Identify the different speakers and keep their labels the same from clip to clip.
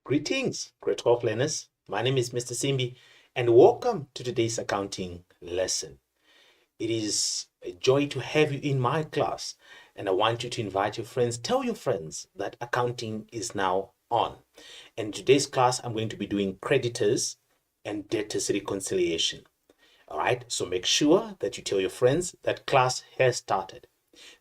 Speaker 1: Greetings, Great Hope learners. My name is Mr. Simbi, and welcome to today's accounting lesson. It is a joy to have you in my class, and I want you to invite your friends. Tell your friends that accounting is now on. And in today's class, I'm going to be doing creditors and debtors reconciliation. All right, so make sure that you tell your friends that class has started.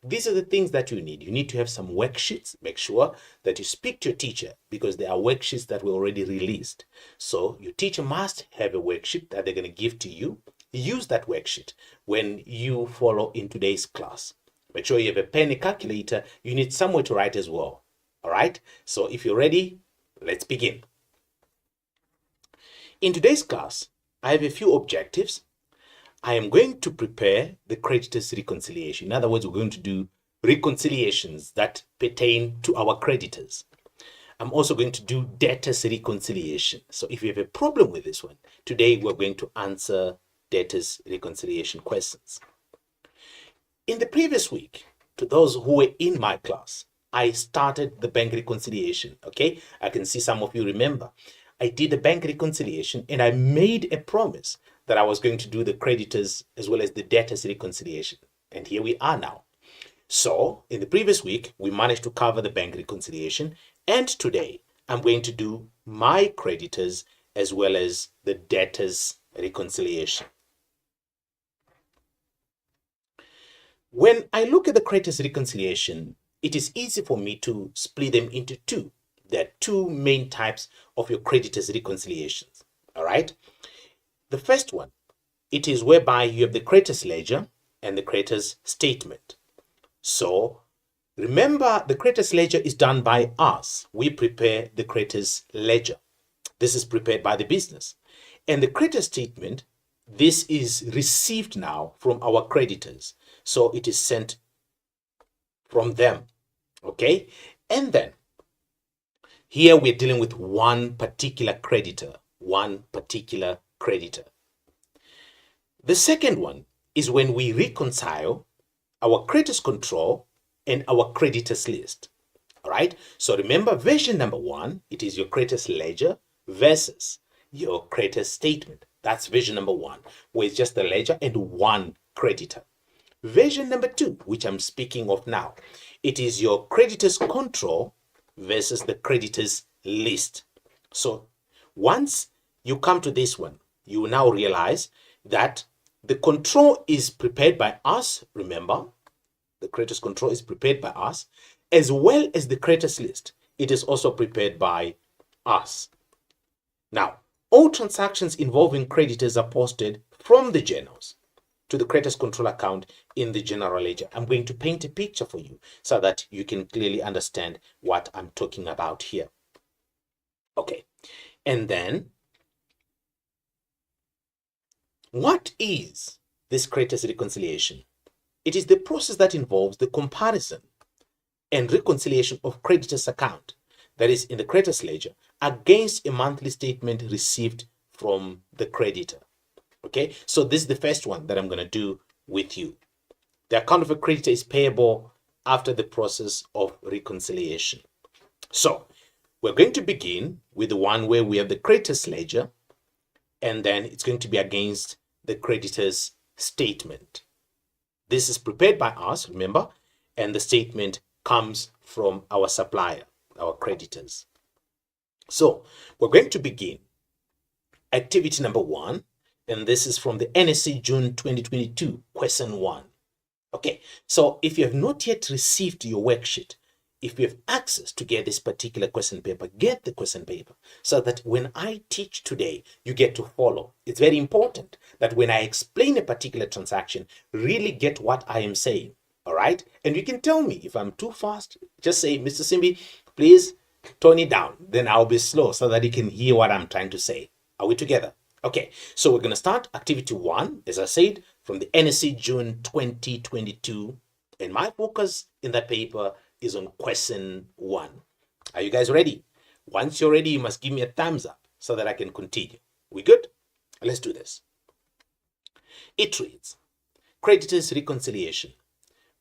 Speaker 1: These are the things that you need. You need to have some worksheets. Make sure that you speak to your teacher because there are worksheets that were already released. So your teacher must have a worksheet that they're going to give to you. Use that worksheet when you follow in today's class. Make sure you have a pen, a calculator. You need somewhere to write as well. All right. So if you're ready, let's begin. In today's class, I have a few objectives. I am going to prepare the creditors reconciliation. In other words, we're going to do reconciliations that pertain to our creditors. I'm also going to do debtors reconciliation. So if you have a problem with this one, today we're going to answer debtors reconciliation questions. In the previous week, to those who were in my class, I started the bank reconciliation. Okay, I can see some of you remember. I did the bank reconciliation and I made a promise that I was going to do the creditors as well as the debtors reconciliation. And here we are now. So in the previous week, we managed to cover the bank reconciliation. And today, I'm going to do my creditors as well as the debtors reconciliation. When I look at the creditors reconciliation, it is easy for me to split them into two. There are two main types of your creditors reconciliations. All right. The first one, it is whereby you have the creditors ledger and the creditors statement. So remember, the creditors ledger is done by us. We prepare the creditors ledger. This is prepared by the business. And the creditors statement, this is received now from our creditors. So it is sent from them. Okay. And then here we're dealing with one particular creditor. The second one is when we reconcile our creditors control and our creditors list. All right. So remember, version number one, it is your creditors ledger versus your creditors statement. That's version number one, where it's just the ledger and one creditor. Version number two, which I'm speaking of now, it is your creditors control versus the creditors list. So once you come to this one, you will now realize that the control is prepared by us. Remember, the creditors control is prepared by us, as well as the creditors list. It is also prepared by us. Now, all transactions involving creditors are posted from the journals to the creditors control account in the general ledger. I'm going to paint a picture for you so that you can clearly understand what I'm talking about here. Okay, and then what is this creditors reconciliation? It is the process that involves the comparison and reconciliation of creditors account, that is in the creditors ledger, against a monthly statement received from the creditor. Okay, so this is the first one that I'm going to do with you. The account of a creditor is payable after the process of reconciliation. So we're going to begin with the one where we have the creditors ledger, and then it's going to be against the creditor's statement. This is prepared by us, remember, and the statement comes from our supplier, our creditors. So we're going to begin activity number one, and this is from the NSC June 2022, question 1. Okay, so if you have not yet received your worksheet, if you have access to get this particular question paper, get the question paper so that when I teach today, you get to follow. It's very important that when I explain a particular transaction, really get what I am saying. All right. And you can tell me if I'm too fast, just say, Mr. Simbi, please tone it down. Then I'll be slow so that you can hear what I'm trying to say. Are we together? Okay. So we're going to start activity 1, as I said, from the NSC June 2022. And my focus in that paper is on question 1. Are you guys ready? Once you're ready, you must give me a thumbs up so that I can continue. We good? Let's do this. It reads, creditors reconciliation.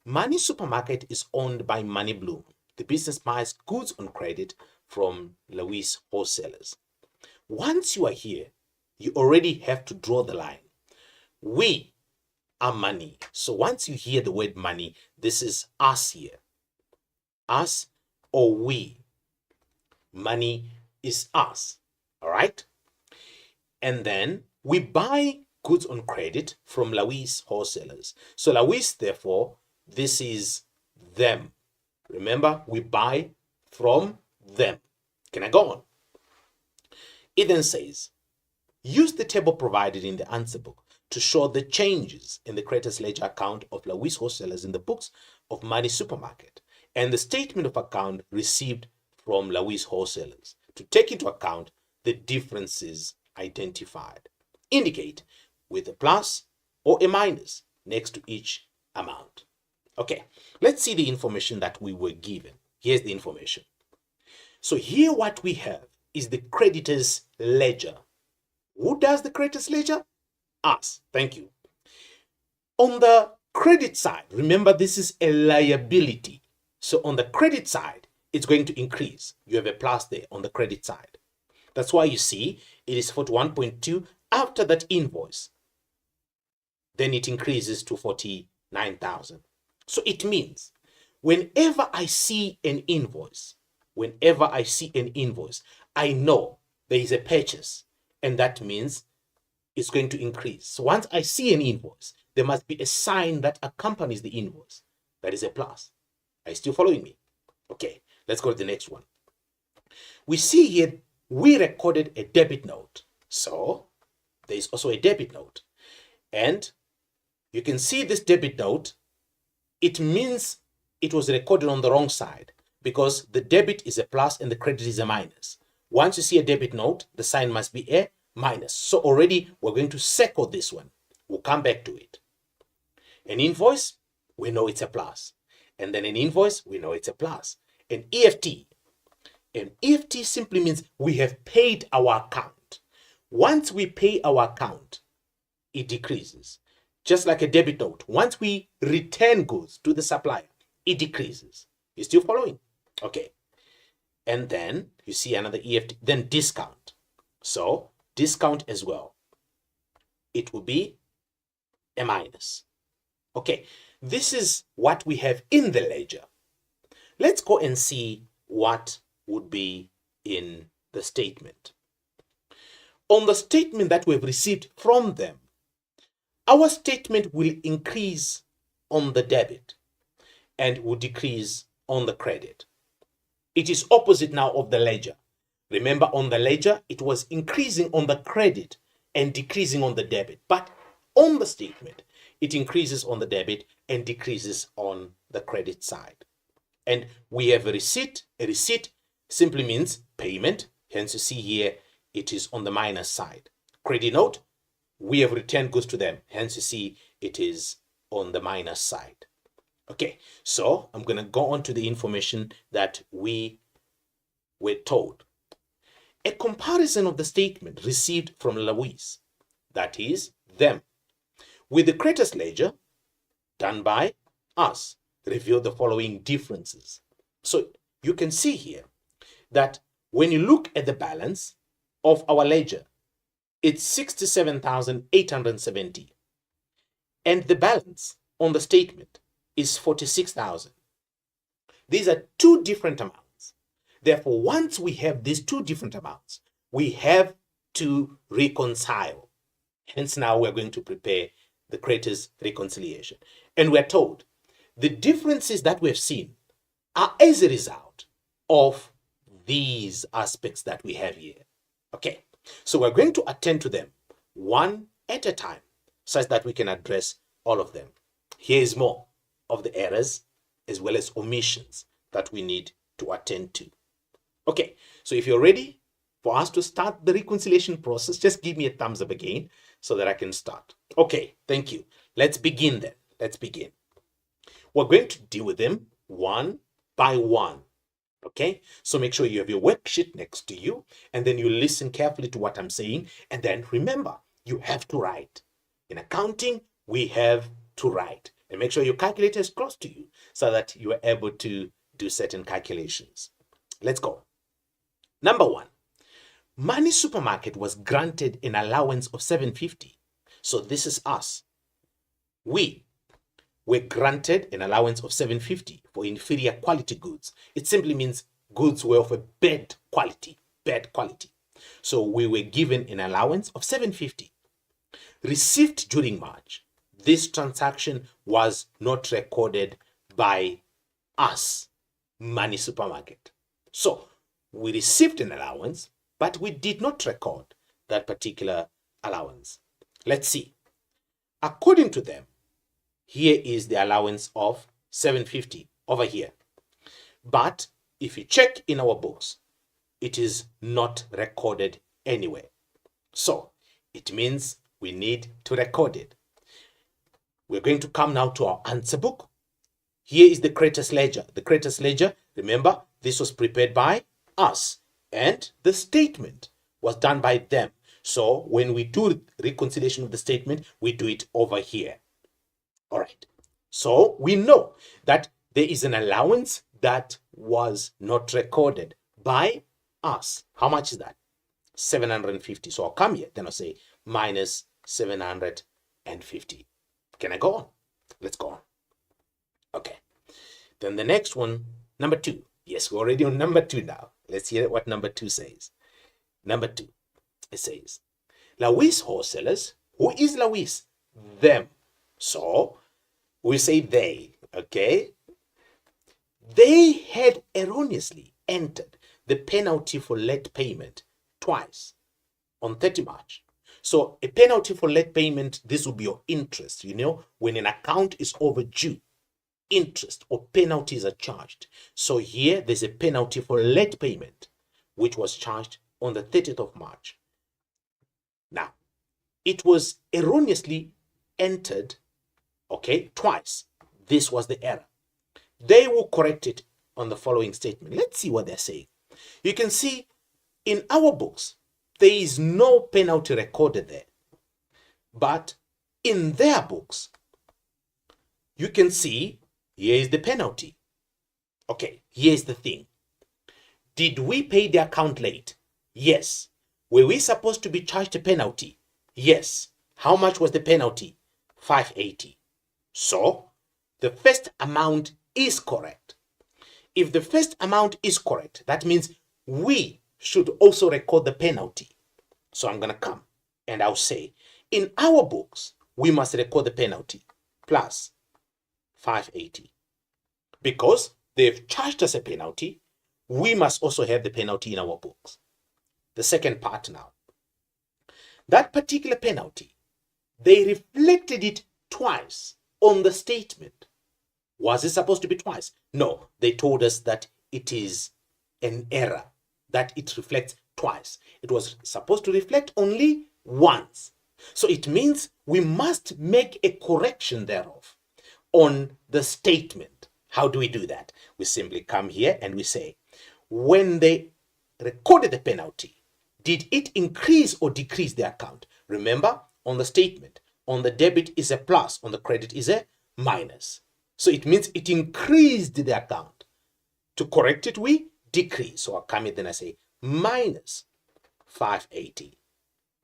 Speaker 1: Money Supermarket is owned by Money Bloom. The business buys goods on credit from Lewis wholesalers. Once you are here, you already have to draw the line. We are money. So once you hear the word money, this is us here. Us or we. Money is us. All right? And then we buy goods on credit from Lewis wholesalers. So Lewis, therefore, this is them. Remember, we buy from them. Can I go on? It then says, use the table provided in the answer book to show the changes in the creditors ledger account of Lewis wholesalers in the books of Money Supermarket and the statement of account received from Lewis wholesalers to take into account the differences identified. Indicate with a plus or a minus next to each amount. Okay, let's see the information that we were given. Here's the information. So here what we have is the creditors ledger. Who does the creditors ledger? Us. Thank you. On the credit side, remember this is a liability. So on the credit side, it's going to increase. You have a plus there on the credit side. That's why you see it is 41.2 after that invoice. Then it increases to 49,000. So it means whenever I see an invoice, I know there is a purchase, and that means it's going to increase. So once I see an invoice, there must be a sign that accompanies the invoice. That is a plus. Are you still following me? Okay, let's go to the next one. We see here we recorded a debit note. So there is also a debit note. And you can see this debit note. It means it was recorded on the wrong side because the debit is a plus and the credit is a minus. Once you see a debit note, the sign must be a minus. So already we're going to circle this one. We'll come back to it. An invoice, we know it's a plus. And then an invoice, we know it's a plus. An EFT. An EFT simply means we have paid our account. Once we pay our account, it decreases. Just like a debit note. Once we return goods to the supplier, it decreases. You still following? Okay. And then you see another EFT. Then discount. So discount as well. It will be a minus. Okay. This is what we have in the ledger. Let's go and see what would be in the statement. On the statement that we've received from them, our statement will increase on the debit and will decrease on the credit. It is opposite now of the ledger. Remember, on the ledger, it was increasing on the credit and decreasing on the debit. But on the statement, it increases on the debit and decreases on the credit side. And we have a receipt. A receipt simply means payment. Hence, you see here, it is on the minus side. Credit note, we have returned goods to them. Hence, you see, it is on the minus side. Okay, so I'm going to go on to the information that we were told. A comparison of the statement received from Lewis, that is, them, with the creditors ledger done by us, revealed the following differences. So you can see here that when you look at the balance of our ledger, it's 67,870. And the balance on the statement is 46,000. These are two different amounts. Therefore, once we have these two different amounts, we have to reconcile. Hence, now we're going to prepare the creditors reconciliation. And we're told the differences that we've seen are as a result of these aspects that we have here. Okay. So we're going to attend to them one at a time such that we can address all of them. Here is more of the errors as well as omissions that we need to attend to. Okay, so if you're ready for us to start the reconciliation process, just give me a thumbs up again so that I can start. Okay, thank you. Let's begin then. Let's begin. We're going to deal with them one by one. Okay, so make sure you have your worksheet next to you and then you listen carefully to what I'm saying. And then remember, you have to write. In accounting, we have to write. And make sure your calculator is close to you so that you are able to do certain calculations. Let's go. Number one, Money Supermarket was granted an allowance of 750. So this is us. We were granted an allowance of 750 for inferior quality goods. It simply means goods were of a bad quality. So we were given an allowance of 750. Received during March. This transaction was not recorded by us, Money Supermarket. So we received an allowance, but we did not record that particular allowance. Let's see. According to them, here is the allowance of 750 over here. But if you check in our books, it is not recorded anywhere. So it means we need to record it. We're going to come now to our answer book. Here is the creditors ledger. The creditors ledger, remember, this was prepared by us and the statement was done by them. So when we do reconciliation of the statement, we do it over here. All right. So we know that there is an allowance that was not recorded by us. How much is that? 750. So I'll come here, then I'll say minus 750. Can I go on? Let's go on. Okay. Then the next one, number 2. Yes, we're already on number 2 now. Let's hear what number 2 says. Number 2, it says, Lawis wholesalers. Who is Lawis? Them. So we say they, okay? They had erroneously entered the penalty for late payment twice on 30 March. So a penalty for late payment, this will be your interest. You know, when an account is overdue, interest or penalties are charged. So here there's a penalty for late payment, which was charged on the 30th of March. Now, it was erroneously entered, okay, twice. This was the error. They will correct it on the following statement. Let's see what they're saying. You can see in our books, there is no penalty recorded there. But in their books, you can see here is the penalty. Okay, here's the thing. Did we pay the account late? Yes. Were we supposed to be charged a penalty? Yes. How much was the penalty? 580. So, the first amount is correct. If the first amount is correct, that means we should also record the penalty. So I'm going to come and I'll say, in our books, we must record the penalty plus 580. Because they've charged us a penalty, we must also have the penalty in our books. The second part now. That particular penalty, they reflected it twice on the statement. Was it supposed to be twice? No, they told us that it is an error, that it reflects twice. It was supposed to reflect only once. So it means we must make a correction thereof on the statement. How do we do that? We simply come here and we say, when they recorded the penalty, did it increase or decrease the account? Remember, on the statement, on the debit is a plus, on the credit is a minus. So it means it increased the account. To correct it, we decrease. So I'll come in, then I say minus 580.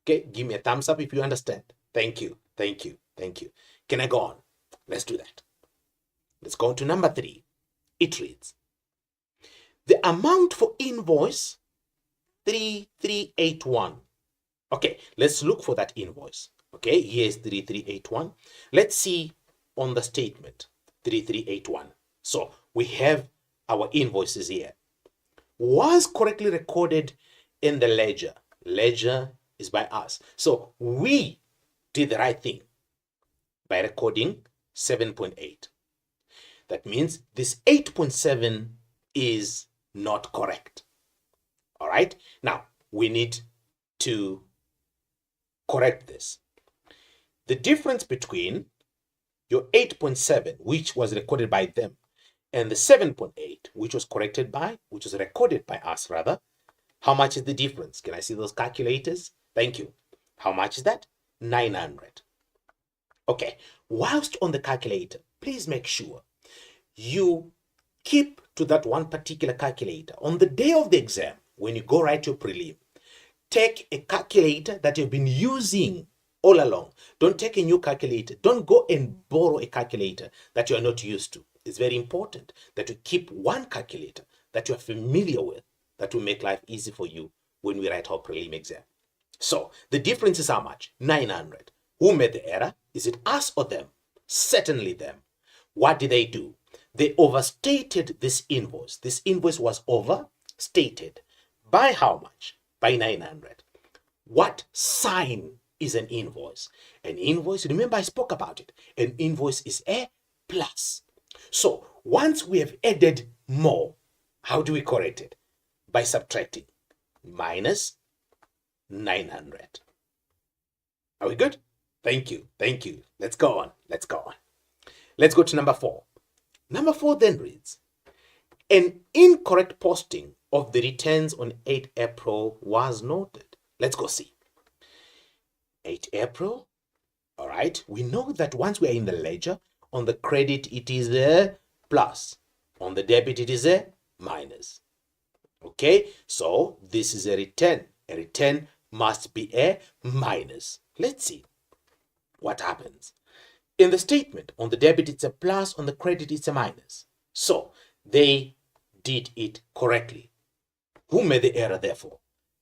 Speaker 1: Okay, give me a thumbs up if you understand. Thank you, thank you, thank you. Can I go on? Let's do that. Let's go on to number 3. It reads, the amount for invoice 3381. Okay, let's look for that invoice. Okay, here's 3381. Let's see on the statement 3381. So we have our invoices here. Was correctly recorded in the ledger. Ledger is by us. So we did the right thing by recording 7.8. That means this 8.7 is not correct. All right. Now we need to correct this. The difference between your 8.7, which was recorded by them, and the 7.8, which was recorded by us rather. How much is the difference? Can I see those calculators? Thank you. How much is that? 900. Okay. Whilst on the calculator, please make sure you keep to that one particular calculator. On the day of the exam, when you go write your prelim, take a calculator that you've been using all along. Don't take a new calculator. Don't go and borrow a calculator that you are not used to. It's very important that you keep one calculator that you are familiar with, that will make life easy for you when we write our prelim exam. So the difference is how much? 900. Who made the error? Is it us or them? Certainly them. What did they do? They overstated this invoice. This invoice was overstated. By how much? By 900. What sign is an invoice? An invoice, remember I spoke about it. An invoice is a plus. So once we have added more, how do we correct it? By subtracting. Minus 900. Are we good? Thank you. Thank you. Let's go on. Let's go on. Let's go to number 4. Number 4 then reads, an incorrect posting of the returns on 8 April was noted. Let's go see. 8 April. All right. We know that once we are in the ledger, on the credit it is a plus. On the debit it is a minus. Okay. So this is a return. A return must be a minus. Let's see what happens. In the statement, on the debit it's a plus, on the credit it's a minus. So they did it correctly. Who made the error therefore?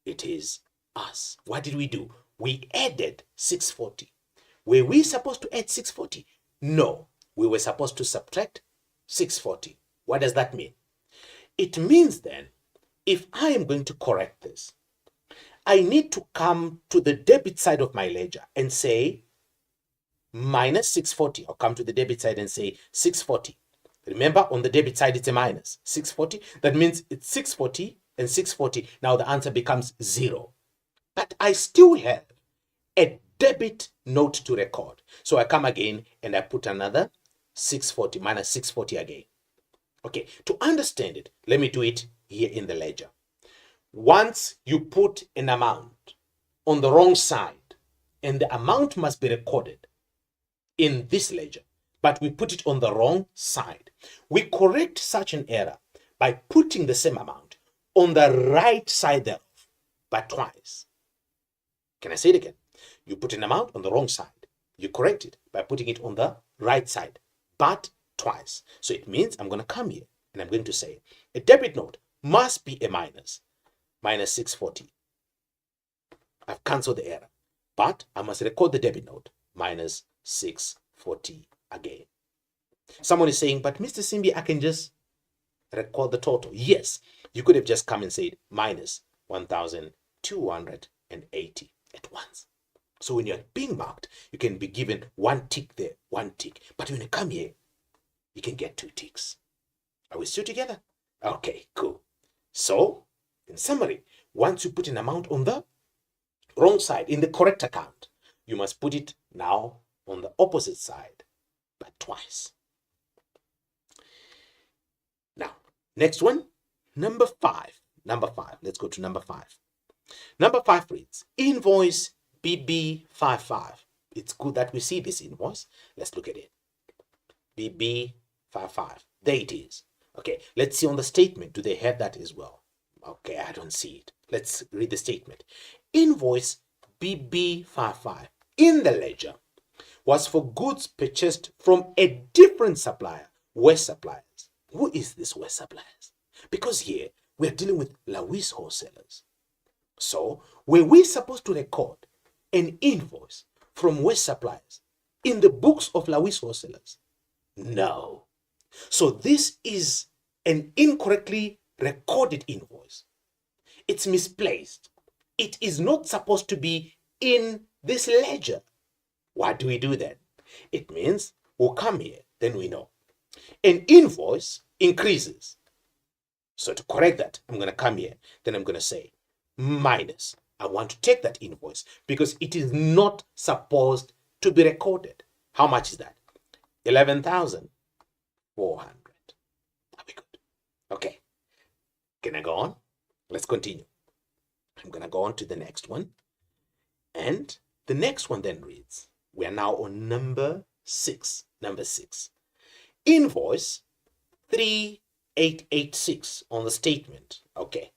Speaker 1: It is us. What did we do? We added 640. Were we supposed to add 640? No, we were supposed to subtract 640. What does that mean? It means then, if I am going to correct this, I need to come to the debit side of my ledger and say minus 640. I'll come to the debit side and say 640. Remember, on the debit side, it's a minus 640. That means it's 640 and 640. Now the answer becomes 0. But I still have a debit note to record. So I come again and I put another 640 minus 640 again. Okay, to understand it, let me do it here in the ledger. Once you put an amount on the wrong side, and the amount must be recorded in this ledger, but we put it on the wrong side, we correct such an error by putting the same amount on the right side thereof, but twice. Can I say it again? You put an amount on the wrong side. You correct it by putting it on the right side, but twice. So it means I'm going to come here and I'm going to say a debit note must be a minus 640. I've cancelled the error, but I must record the debit note minus 640 again. Someone is saying, but Mr. Simbi, I can just record the total. Yes, you could have just come and said minus 1,280 at once. So when you're being marked, you can be given one tick there, one tick. But when you come here, you can get 2 ticks. Are we still together? Okay, cool. So, in summary, once you put an amount on the wrong side, in the correct account, you must put it now on the opposite side, but twice. Now, next one, number 5. Number 5. Let's go to number 5. Number 5 reads, invoice BB55. It's good that we see this invoice. Let's look at it. BB55. There it is. Okay, let's see on the statement. Do they have that as well? Okay, I don't see it. Let's read the statement. Invoice BB55 in the ledger was for goods purchased from a different supplier, West Suppliers. Who is this West Suppliers? Because here we're dealing with Lewis wholesalers. So were we supposed to record an invoice from West Suppliers in the books of Lewis wholesalers? No. So this is an incorrectly recorded invoice. It's misplaced. It is not supposed to be in this ledger. What do we do then? It means we'll come here, then we know. An invoice increases. So to correct that, I'm going to come here, then I'm going to say minus. I want to take that invoice because it is not supposed to be recorded. How much is that? 11,400. Are we good? Okay. Can I go on? Let's continue. I'm going to go on to the next one. And the next one then reads, we are now on number 6. Number 6. Invoice 3886 on the statement. Okay.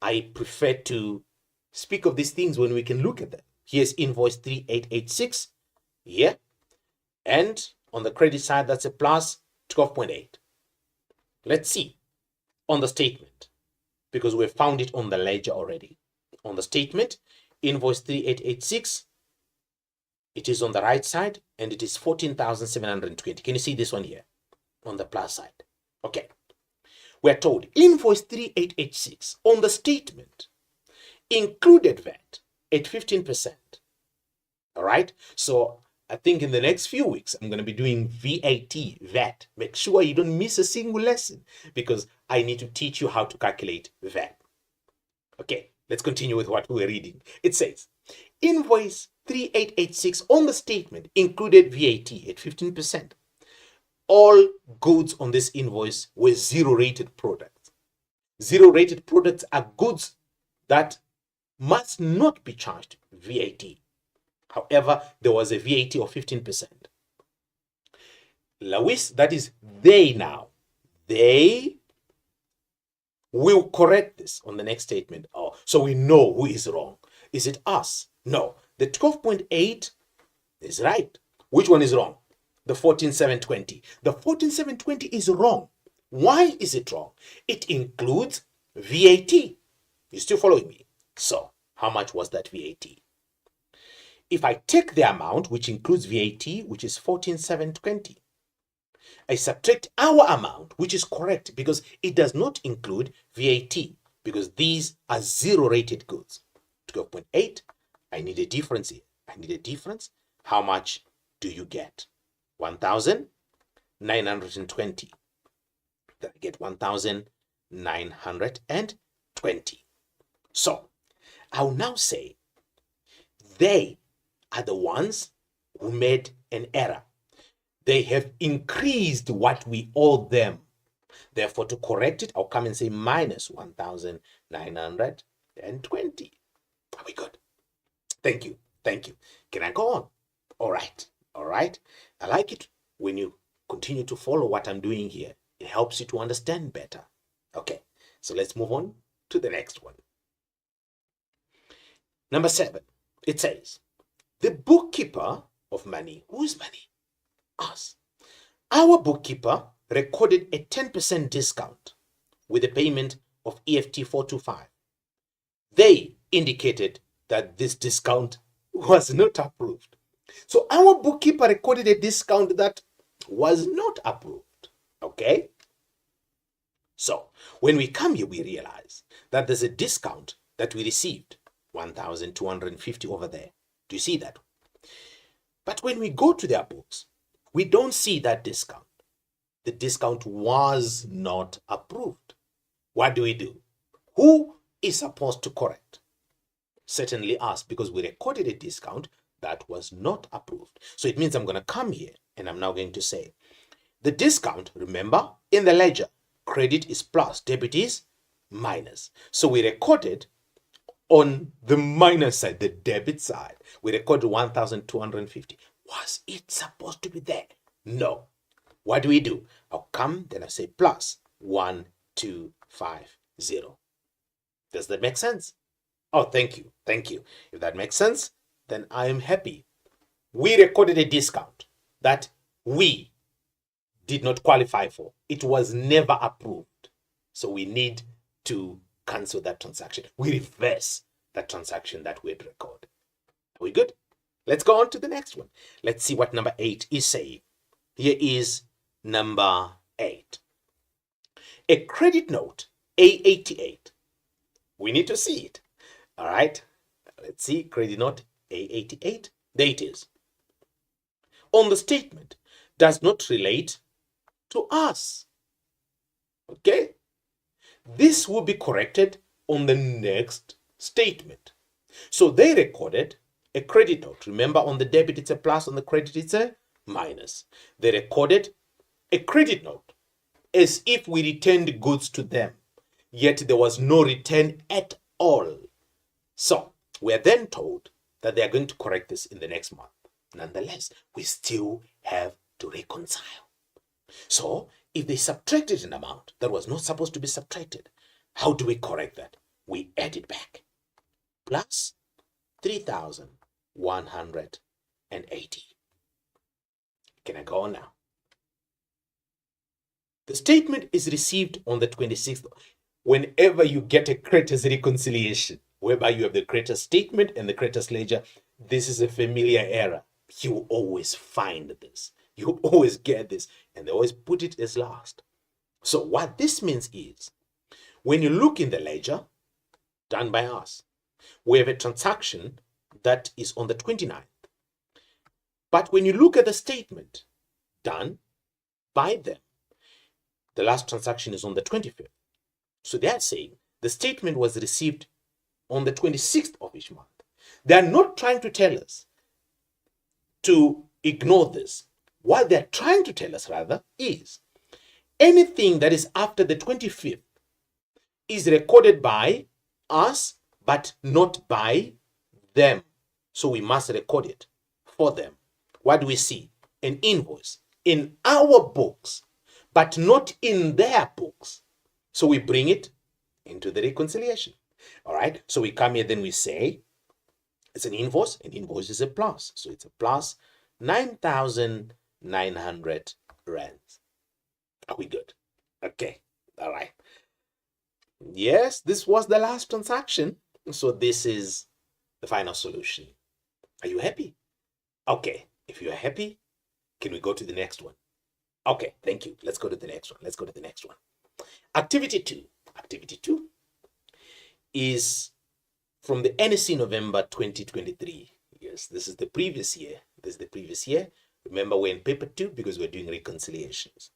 Speaker 1: I prefer to speak of these things when we can look at them. Here's invoice 3886 here. And on the credit side, that's a plus 12.8. Let's see on the statement, because we've found it on the ledger already. On the statement, invoice 3886, it is on the right side and it is 14,720. Can you see this one here on the plus side? Okay. We're told invoice 3886 on the statement included VAT at 15%. All right. So I think in the next few weeks, I'm going to be doing VAT. Make sure you don't miss a single lesson because I need to teach you how to calculate VAT. Okay, let's continue with what we're reading. It says, invoice 3886 on the statement included VAT at 15%. All goods on this invoice were zero-rated products. Zero-rated products are goods that must not be charged VAT. However, there was a VAT of 15%. Lewis, that is they now. They will correct this on the next statement. Oh, so we know who is wrong. Is it us? No. The 12.8 is right. Which one is wrong? The 14,720. The 14,720 is wrong. Why is it wrong? It includes VAT. You still following me? So, how much was that VAT? If I take the amount, which includes VAT, which is 14,720, I subtract our amount, which is correct because it does not include VAT, because these are zero-rated goods. 12.8, I need a difference here. I need a difference. How much do you get? 1,920. Then I get 1,920. So, I'll now say they are the ones who made an error. They have increased what we owe them. Therefore, to correct it, I'll come and say minus 1,920. Are we good? Thank you. Thank you. Can I go on? All right. All right. I like it when you continue to follow what I'm doing here. It helps you to understand better. Okay. So let's move on to the next one. Number 7. It says, the bookkeeper of money. Whose money? Us. Our bookkeeper recorded a 10% discount with the payment of EFT 425. They indicated that this discount was not approved. So our bookkeeper recorded a discount that was not approved. Okay? So when we come here, we realize that there's a discount that we received, 1,250 over there. Do you see that? But when we go to their books, we don't see that discount. The discount was not approved. What do we do? Who is supposed to correct? Certainly us, because we recorded a discount that was not approved. So it means I'm going to come here and I'm now going to say the discount, remember, in the ledger, credit is plus, debit is minus. So we recorded on the minus side, the debit side, we recorded 1,250. Was it supposed to be there? No. What do we do? I'll come, then I say plus 1,250. Does that make sense? Oh, thank you. Thank you. If that makes sense, then I am happy. We recorded a discount that we did not qualify for. It was never approved. So we need to cancel that transaction. We reverse that transaction that we had recorded. Are we good? Let's go on to the next one. Let's see what number 8 is saying. Here is number 8. A credit note, A88. We need to see it. All right. Let's see. Credit note, A88. There it is. On the statement, does not relate to us. Okay. This will be corrected on the next statement. So they recorded a credit note. Remember, on the debit it's a plus, on the credit it's a minus. They recorded a credit note as if we returned goods to them, yet there was no return at all. So we are then told that they are going to correct this in the next month. Nonetheless, we still have to reconcile. So if they subtracted an amount that was not supposed to be subtracted, how do we correct that? we add it back. Plus 3,180. Can I go on now? The statement is received on the 26th. Whenever you get a creditors reconciliation, whereby you have the creditors statement and the creditors ledger, this is a familiar error. You always find this. You always get this, and they always put it as last. So what this means is, when you look in the ledger done by us, we have a transaction that is on the 29th. But when you look at the statement done by them, the last transaction is on the 25th. So they are saying the statement was received on the 26th of each month. They are not trying to tell us to ignore this. What they're trying to tell us, rather, is anything that is after the 25th is recorded by us, but not by them. So we must record it for them. What do we see? An invoice in our books, but not in their books. So we bring it into the reconciliation. All right. So we come here, then we say it's an invoice. An invoice is a plus. So it's a plus 9,900 rands. Are we good? Okay. All right. Yes, this was the last transaction. So this is the final solution. Are you happy? Okay. If you are happy, can we go to the next one? Okay, thank you. Let's go to the next one. Let's go to the next one. Activity 2. Activity 2 is from the NSC November 2023. Yes, this is the previous year. This is the previous year. Remember, we're in paper 2 because we're doing reconciliations.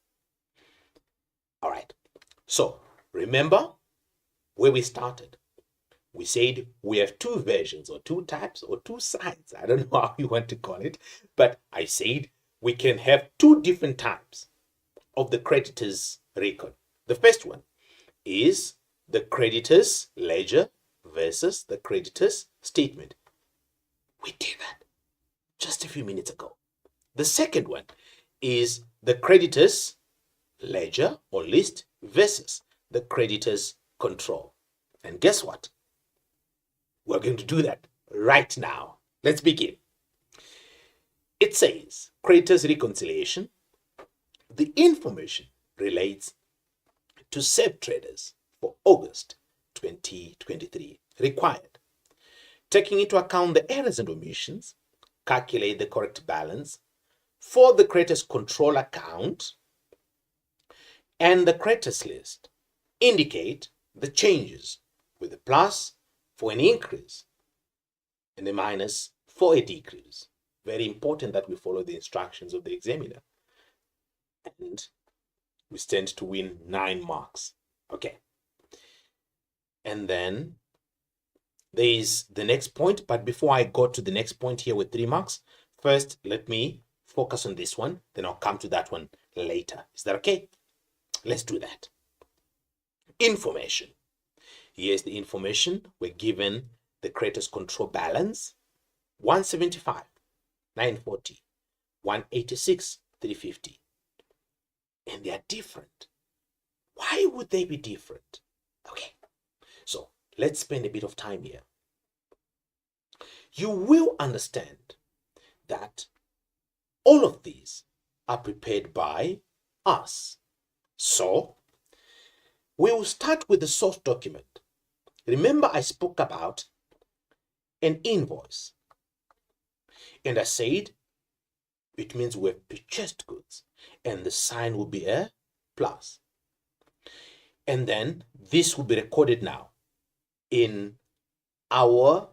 Speaker 1: All right. So remember where we started. We said we have two versions or two types or two sides. I don't know how you want to call it, but I said we can have two different types of the creditors record. The first one is the creditors ledger versus the creditors statement. We did that just a few minutes ago. The second one is the creditors ledger or list versus the creditors control. And guess what? We're going to do that right now. Let's begin. It says creditors reconciliation. The information relates to SEB traders for August 2023. Required. Taking into account the errors and omissions, calculate the correct balance for the creditors control account and the creditors list. Indicate the changes with a plus for an increase and a minus for a decrease. Very important that we follow the instructions of the examiner. And we stand to win 9 marks. Okay. And then there is the next point. But before I go to the next point here with 3 marks, first let me focus on this one. Then I'll come to that one later. Is that okay? Let's do that. Information. Here's the information. We're given the creditors control balance 175, 940, 186, 350. And they are different. Why would they be different? Okay, so let's spend a bit of time here. You will understand that all of these are prepared by us. So we will start with the source document. Remember, I spoke about an invoice. And I said it means we have purchased goods. And the sign will be a plus. And then this will be recorded now in our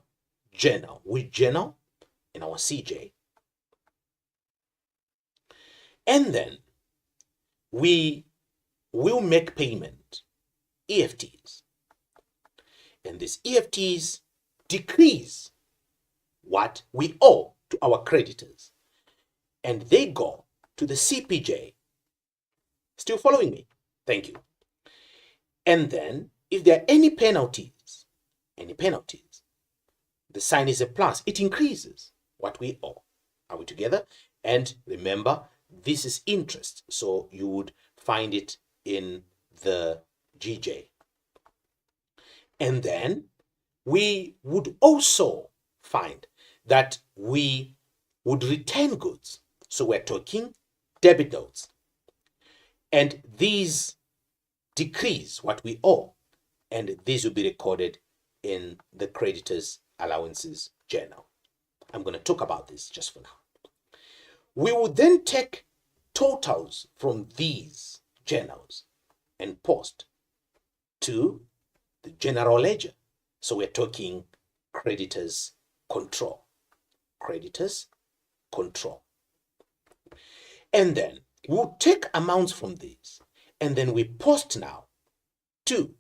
Speaker 1: journal. Which journal? In our CJ. And then we will make payment, EFTs. And these EFTs decrease what we owe to our creditors. And they go to the CPJ. Still following me? Thank you. And then if there are any penalties, the sign is a plus. It increases what we owe. Are we together? And remember, this is interest. So you would find it in the GJ. And then we would also find that we would return goods. So we're talking debit notes. And these decrease what we owe. And these will be recorded in the creditors allowances journal. I'm going to talk about this just for now. We will then take totals from these journals and post to the general ledger. So we're talking creditors control. Creditors control. And then we'll take amounts from these and then we post now to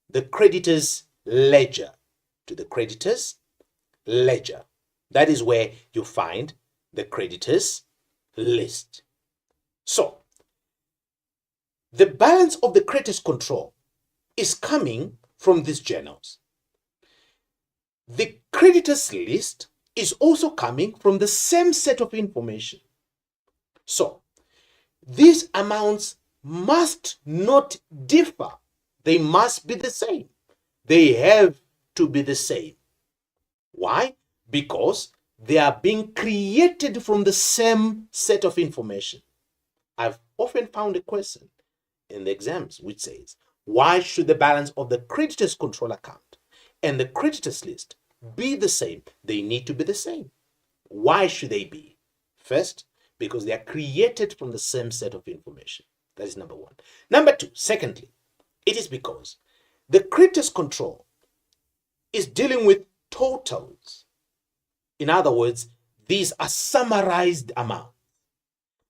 Speaker 1: the creditors ledger. To the creditors ledger. That is where you find the creditors list. So the balance of the creditors control is coming from these journals. The creditors list is also coming from the same set of information. So these amounts must not differ. They must be the same. They have to be the same. Why? Because they are being created from the same set of information. I've often found a question in the exams which says, why should the balance of the creditors control account and the creditors list be the same? They need to be the same. Why should they be? First, because they are created from the same set of information. That is number one. Number two, secondly, it is because the creditors control is dealing with totals. In other words, these are summarized amounts.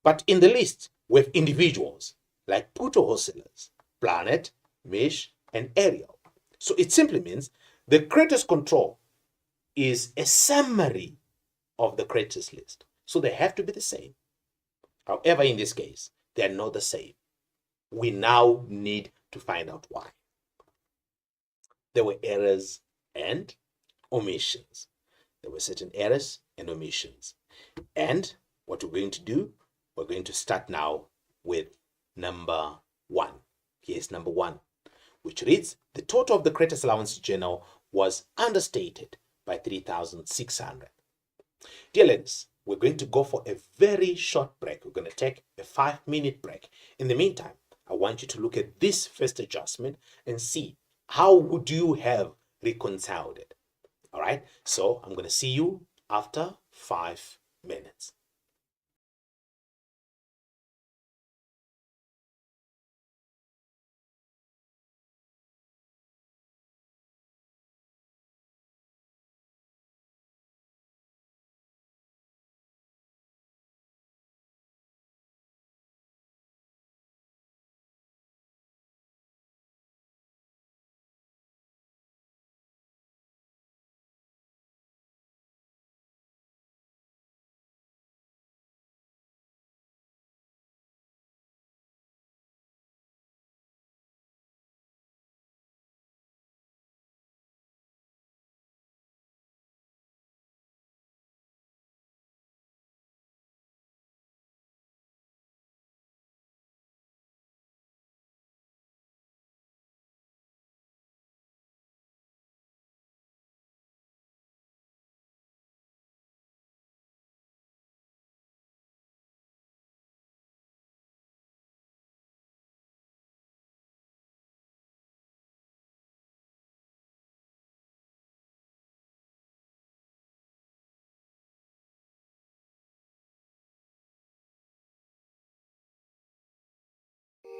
Speaker 1: But in the list, we have individuals like Puto wholesalers, Planet, Mish, and Ariel. So it simply means the creditors control is a summary of the creditors list. So they have to be the same. However, in this case, they are not the same. We now need to find out why. There were errors and omissions. There were certain errors and omissions. And what we're going to do, we're going to start now with number one. Here's number one, which reads, the total of the creditors allowance journal was understated by 3,600. Dear learners, we're going to go for a very short break. We're going to take a 5-minute break. In the meantime, I want you to look at this first adjustment and see how would you have reconciled it. All right, so I'm going to see you after 5 minutes.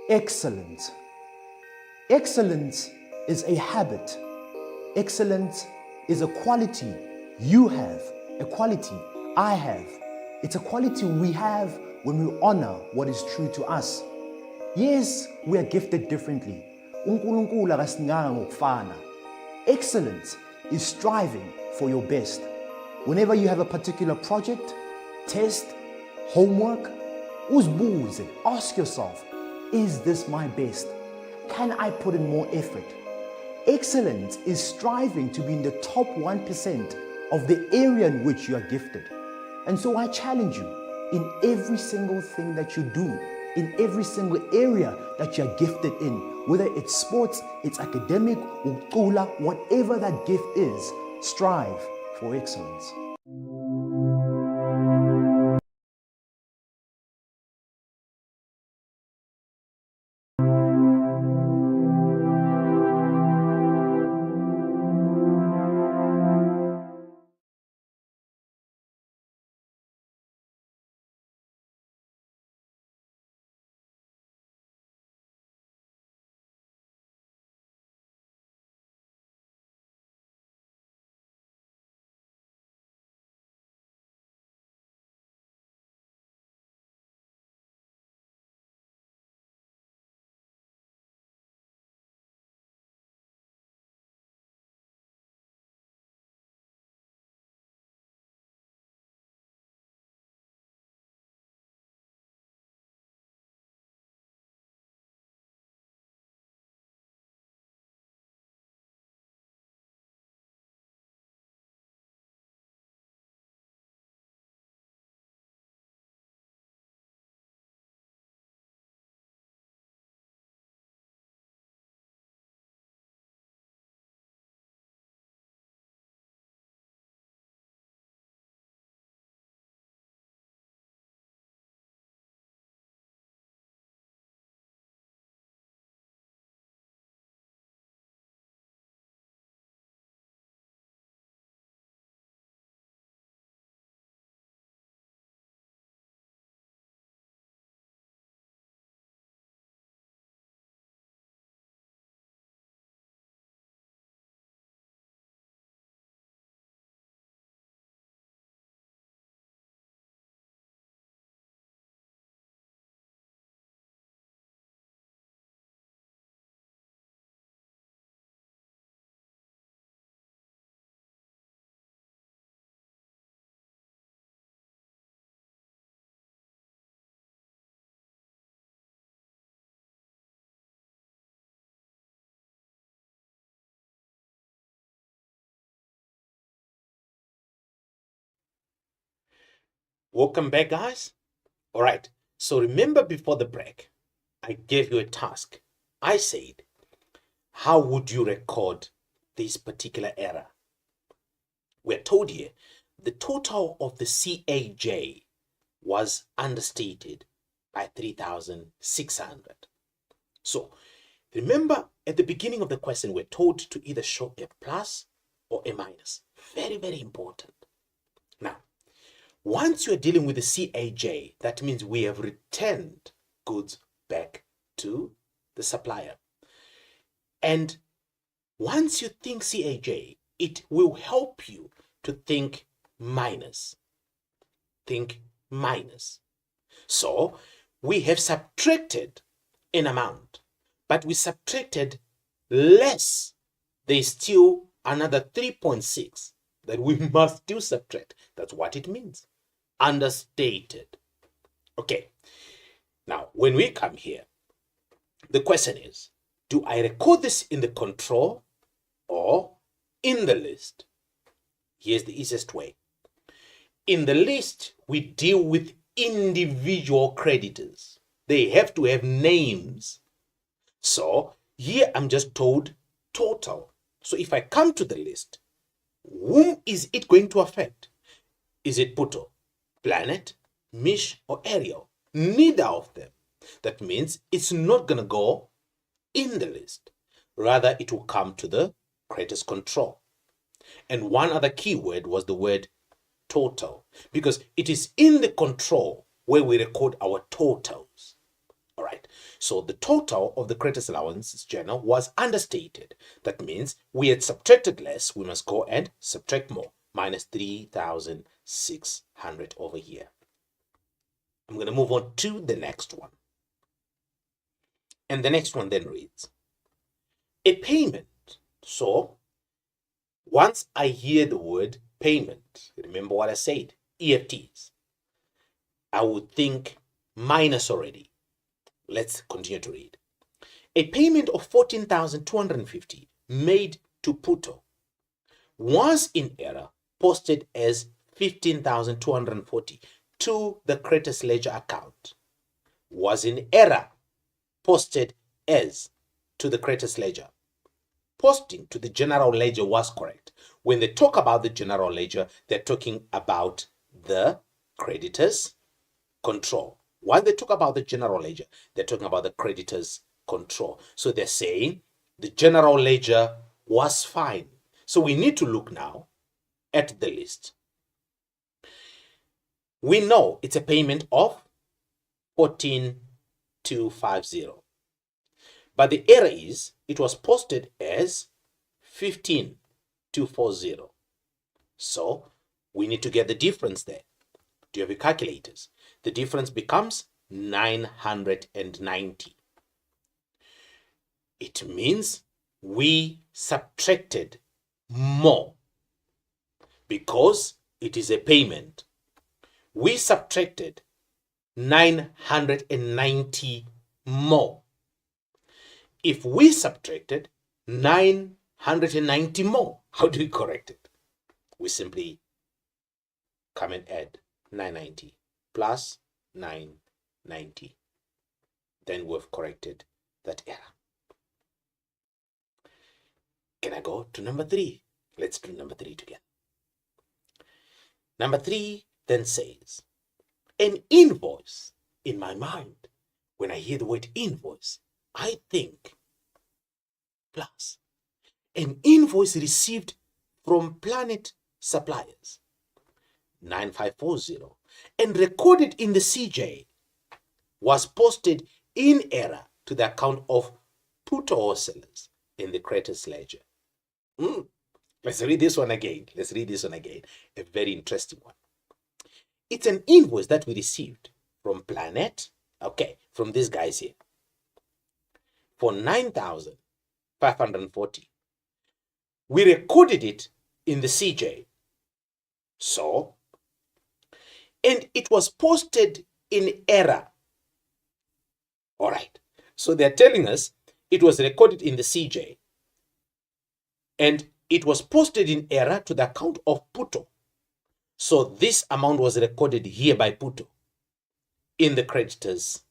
Speaker 2: Excellence. Excellence is a habit. Excellence is a quality you have, a quality I have. It's a quality we have when we honor what is true to us. Yes, we are gifted differently. uNkulunkulu akasinganga ngokufana. Excellence is striving for your best. Whenever you have a particular project, test, homework, uzibuze, ask yourself, is this my best? Can I put in more effort? Excellence is striving to be in the top 1% of the area in which you are gifted. And so I challenge you, in every single thing that you do, in every single area that you're gifted in. Whether it's sports, it's academic, ucula, whatever that gift is, strive for excellence.
Speaker 1: Welcome back, guys. All right. So remember before the break, I gave you a task. I said, how would you record this particular error? We're told here the total of the CAJ was understated by 3,600. So remember at the beginning of the question, we're told to either show a plus or a minus. Very, very important. Now, once you're dealing with the CAJ, that means we have returned goods back to the supplier. And once you think CAJ, it will help you to think minus. Think minus. So we have subtracted an amount, but we subtracted less. There's still another 3.6 that we must still subtract. That's what it means. Understated. Okay. Now, when we come here, the question is, do I record this in the control or in the list? Here's the easiest way. In the list, we deal with individual creditors. They have to have names. So here I'm just told total. So if I come to the list, whom is it going to affect? Is it Puto, Planet, Mish, or Ariel? Neither of them. That means it's not going to go in the list. Rather, it will come to the creditors control. And one other keyword was the word total, because it is in the control where we record our totals. All right. So the total of the creditors allowance journal was understated. That means we had subtracted less. We must go and subtract more. Minus 3,600 over here. I'm going to move on to the next one. And the next one then reads, a payment. So once I hear the word payment, remember what I said, EFTs, I would think minus already. Let's continue to read. A payment of 14,250 made to Puto was in error posted as 15,240 to the creditors ledger account. was in error posted as to the creditors ledger. Posting to the general ledger was correct. When they talk about the general ledger, they're talking about the creditors control. When they talk about the general ledger, they're talking about the creditors control. So they're saying the general ledger was fine. So we need to look now at the list. We know it's a payment of 14,250. But the error is it was posted as 15,240. So we need to get the difference there. Do you have your calculators? The difference becomes 990. It means we subtracted more because it is a payment. We subtracted 990 more. If we subtracted 990 more, how do we correct it? We simply come and add 990 plus 990. Then we've corrected that error. Can I go to number 3? Let's do number 3 together. Number 3 then says, an invoice. In my mind, when I hear the word invoice, I think plus an invoice received from Planet Suppliers 9540 and recorded in the CJ was posted in error to the account of Puto wholesalers in the creditors ledger. Let's read this one again. A very interesting one. It's an invoice that we received from Planet, from these guys here, for 9,540. We recorded it in the CJ. So, and it was posted in error. All right. So they're telling us it was recorded in the CJ and it was posted in error to the account of Puto. So this amount was recorded here by Puto in the creditors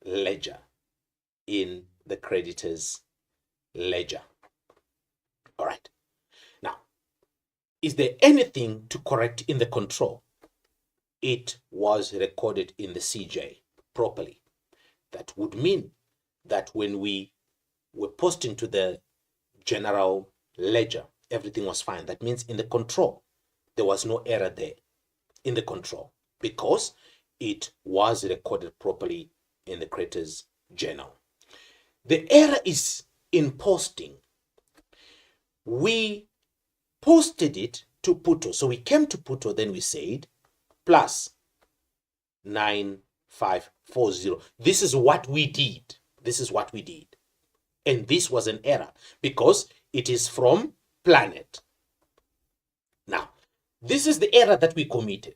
Speaker 1: ledger. In the creditors ledger. All right. Now, is there anything to correct in the control? It was recorded in the CJ properly. That would mean that when we were posting to the general ledger, everything was fine. That means in the control, there was no error there in the control because it was recorded properly in the creditors journal. The error is in posting. We posted it to Puto. So we came to Puto, then we said plus 9540. This is what we did. And this was an error because it is from Planet. Now, this is the error that we committed.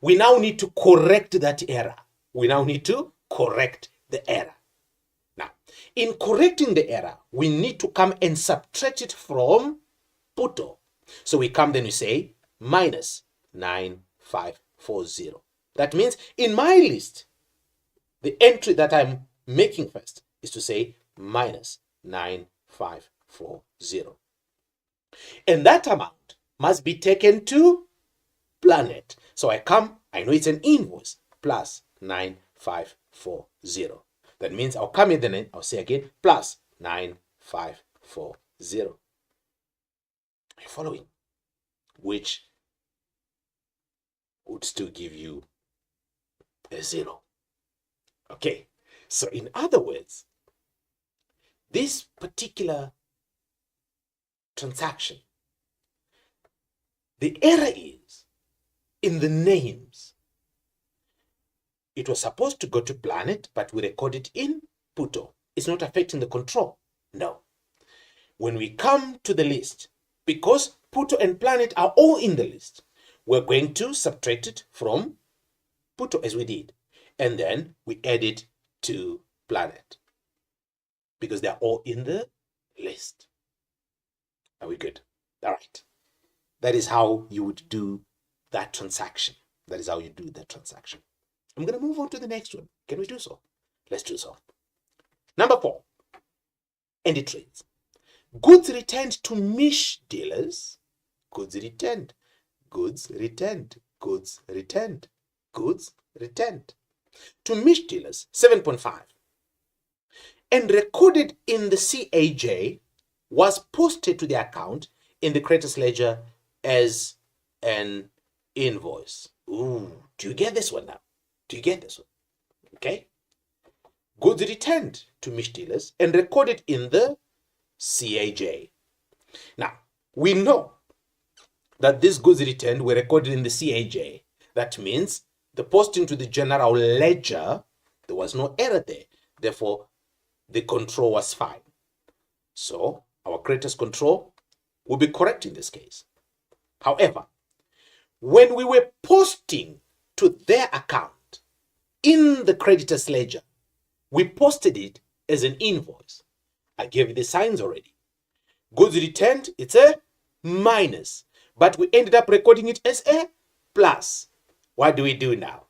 Speaker 1: We now need to correct that error. Now, in correcting the error, we need to come and subtract it from Puto. So we come, then we say minus 9540. That means in my list, the entry that I'm making first is to say minus 9540. And that amount must be taken to Planet. So I know it's an invoice plus 9540. That means I'll come in, then I'll say again plus 9540. Are you following? Which would still give you a 0. Okay, so in other words, this particular transaction, the error is in the names. It was supposed to go to Planet, but we record it in Puto. It's not affecting the control. No. When we come to the list, because Puto and Planet are all in the list, we're going to subtract it from Puto as we did. And then we add it to Planet because they're all in the list. Are we good? All right. That is how you would do that transaction. I'm going to move on to the next one. Can we do so? Let's do so. Number 4. And it reads, goods returned to Mish dealers. Goods returned. Goods returned. Goods returned. Goods returned. To Mish dealers, 7.5. And recorded in the CAJ, was posted to the account in the creditors ledger as an invoice. Ooh, do you get this one now? Do you get this one? Okay. Goods returned to Mish dealers and recorded in the CAJ. Now, we know that these goods returned were recorded in the CAJ. That means the posting to the general ledger, there was no error there. Therefore, the control was fine. So, our creditors control will be correct in this case. However, when we were posting to their account in the creditors ledger, we posted it as an invoice. I gave you the signs already. Goods returned, it's a minus, but we ended up recording it as a plus. What do we do now?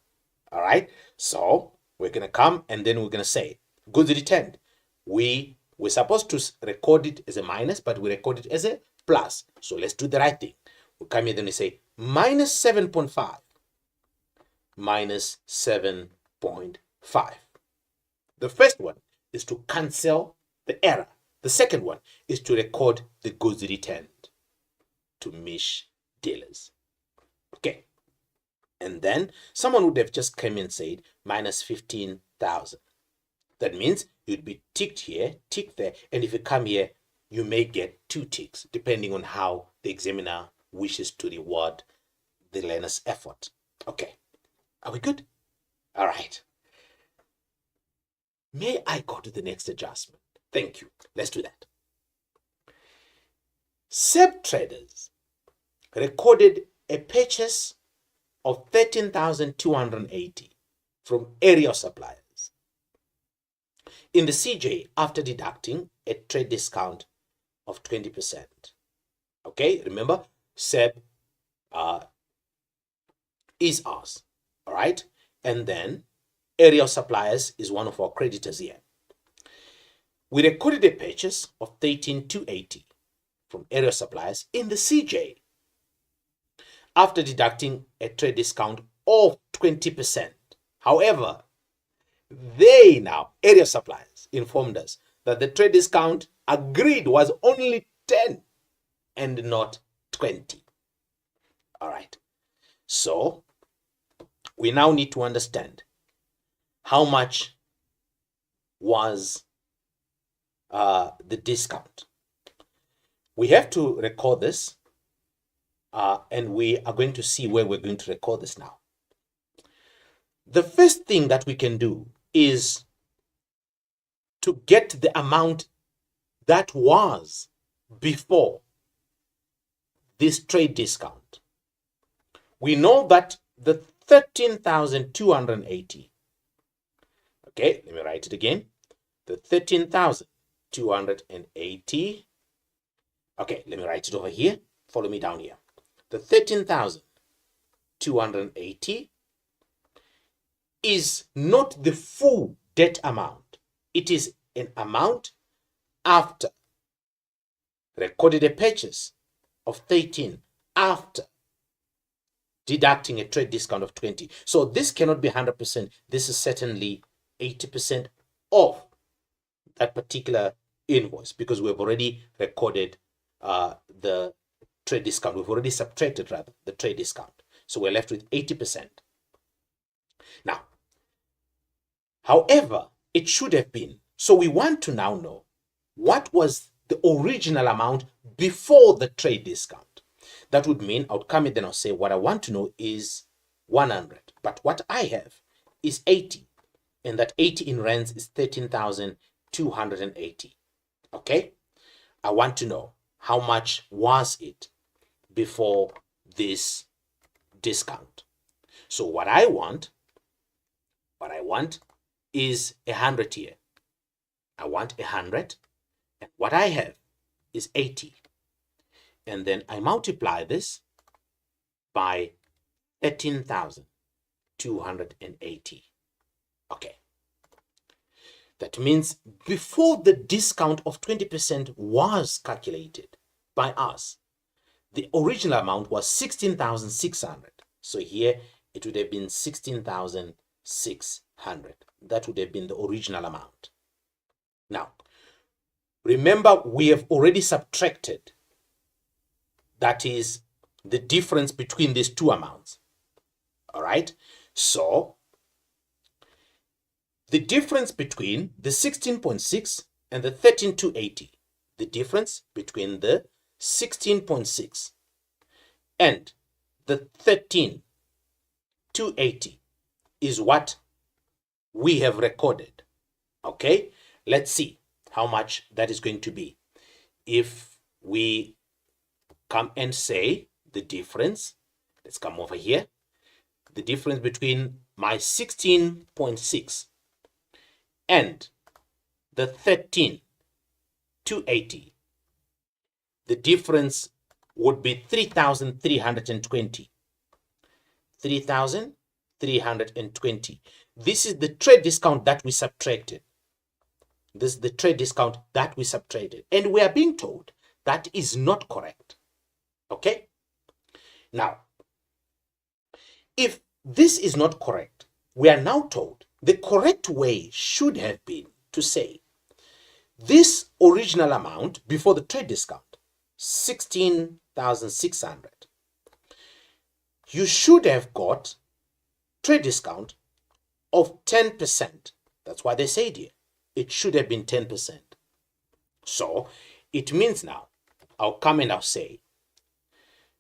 Speaker 1: All right, so we're going to come and then we're going to say goods returned. We're supposed to record it as a minus, but we record it as a plus. So let's do the right thing. We come here, then we say minus 7.5. Minus 7.5. The first one is to cancel the error. The second one is to record the goods returned to Mish dealers. Okay. And then someone would have just come and said minus 15,000. That means you'd be ticked here, ticked there, and if you come here, you may get 2 ticks, depending on how the examiner wishes to reward the learner's effort. Okay. Are we good? All right. May I go to the next adjustment? Thank you. Let's do that. SEB traders recorded a purchase of 13,280 from area suppliers in the CJ after deducting a trade discount of 20%. Okay, remember, SEB is ours. All right, and then area suppliers is one of our creditors here. We recorded a purchase of 13,280 from area suppliers in the CJ after deducting a trade discount of 20%. However, they now, area suppliers, informed us that the trade discount agreed was only 10 and not 20. All right, so we now need to understand how much was the discount. We have to record this, and we are going to see where we're going to record this now. The first thing that we can do is to get the amount that was before this trade discount. We know that the 13,280. Okay, let me write it again. The 13,280. Okay, let me write it over here. Follow me down here. The 13,280 is not the full debt amount. It is an amount after recorded a purchase of 13 after deducting a trade discount of 20. So this cannot be 100%. This is certainly 80% of that particular invoice because we've already recorded the trade discount. We've already subtracted rather the trade discount. So we're left with 80%. Now, however, it should have been. So we want to now know what was the original amount before the trade discount. That would mean I would come in then I'll say what I want to know is 100. But what I have is 80. And that 80 in rands is 13,280. Okay? I want to know how much was it before this discount. So what I want is 100 here. I want 100. And what I have is 80. And then I multiply this by 13,000. 280. Okay. That means before the discount of 20% was calculated by us, the original amount was 16,600. So here it would have been 16,600. That would have been the original amount. Now, remember we have already subtracted, that is the difference between these two amounts. All right. So the difference between the 16.6 and the 13,280, the difference between the 16.6 and the 13,280 is what we have recorded. Okay, let's see how much that is going to be. If we come and say the difference, let's come over here, the difference between my 16.6 and the 13,280, the difference would be 3,320. 3,320. This is the trade discount that we subtracted. This is the trade discount that we subtracted. And we are being told that is not correct. Okay? Now, if this is not correct, we are now told the correct way should have been to say this original amount before the trade discount, 16,600. You should have got trade discount of 10%. That's why they said here it should have been 10%. So it means now I'll come and I'll say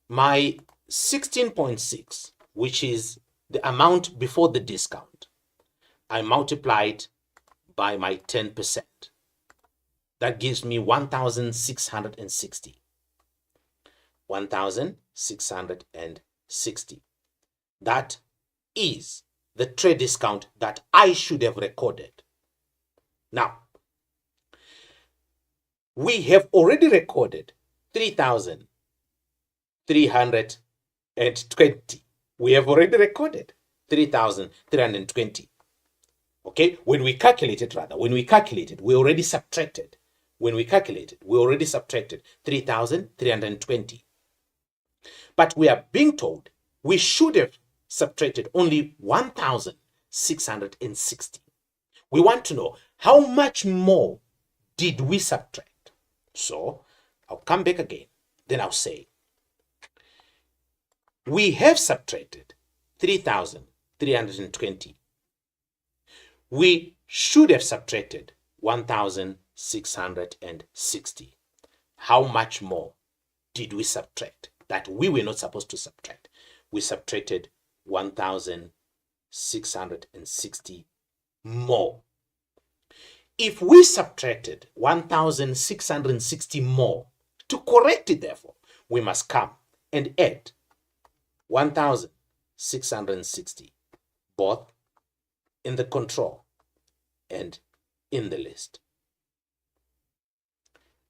Speaker 1: my 16.6, which is the amount before the discount, I multiplied by my 10%. That gives me 1,660. 1,660. That is the trade discount that I should have recorded. Now, we have already recorded 3,320. We have already recorded 3,320. Okay, when we calculated, we already subtracted. When we calculated, we already subtracted 3,320. But we are being told we should have subtracted only 1,660. We want to know how much more did we subtract. So I'll come back again. Then I'll say we have subtracted 3,320. We should have subtracted 1,660. How much more did we subtract that we were not supposed to subtract? We subtracted 1,660 more. If we subtracted 1,660 more, to correct it, therefore, we must come and add 1,660, both in the control and in the list.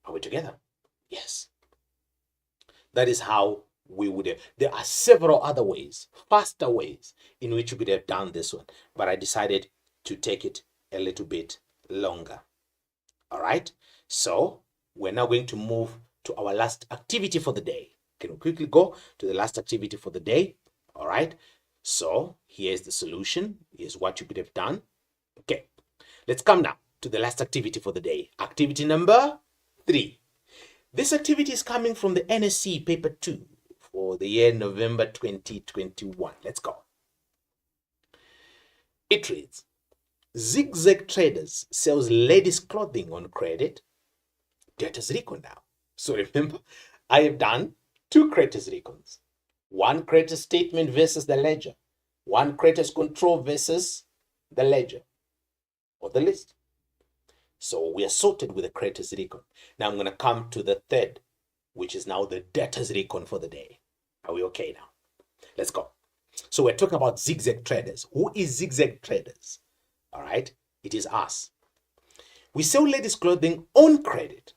Speaker 1: Are we together? Yes. That is how we would have. There are several other ways, faster ways, in which we could have done this one, but I decided to take it a little bit longer. All right. So we're now going to move to our last activity for the day. Can we quickly go to the last activity for the day? All right. So here's the solution. Here's what you could have done. Okay. Let's come now to the last activity for the day. Activity number 3. This activity is coming from the NSC paper 2 for the year November 2021. Let's go. It reads, Zigzag Traders sells ladies' clothing on credit. Debtors recon now. So remember, I have done 2 creditors recons. One creditor statement versus the ledger. One creditor's control versus the ledger or the list. So we are sorted with the creditors recon. Now I'm going to come to the third, which is now the debtors recon for the day. Are we okay now? Let's go. So we're talking about Zigzag Traders. Who is Zigzag Traders? All right, it is us. We sell ladies' clothing on credit.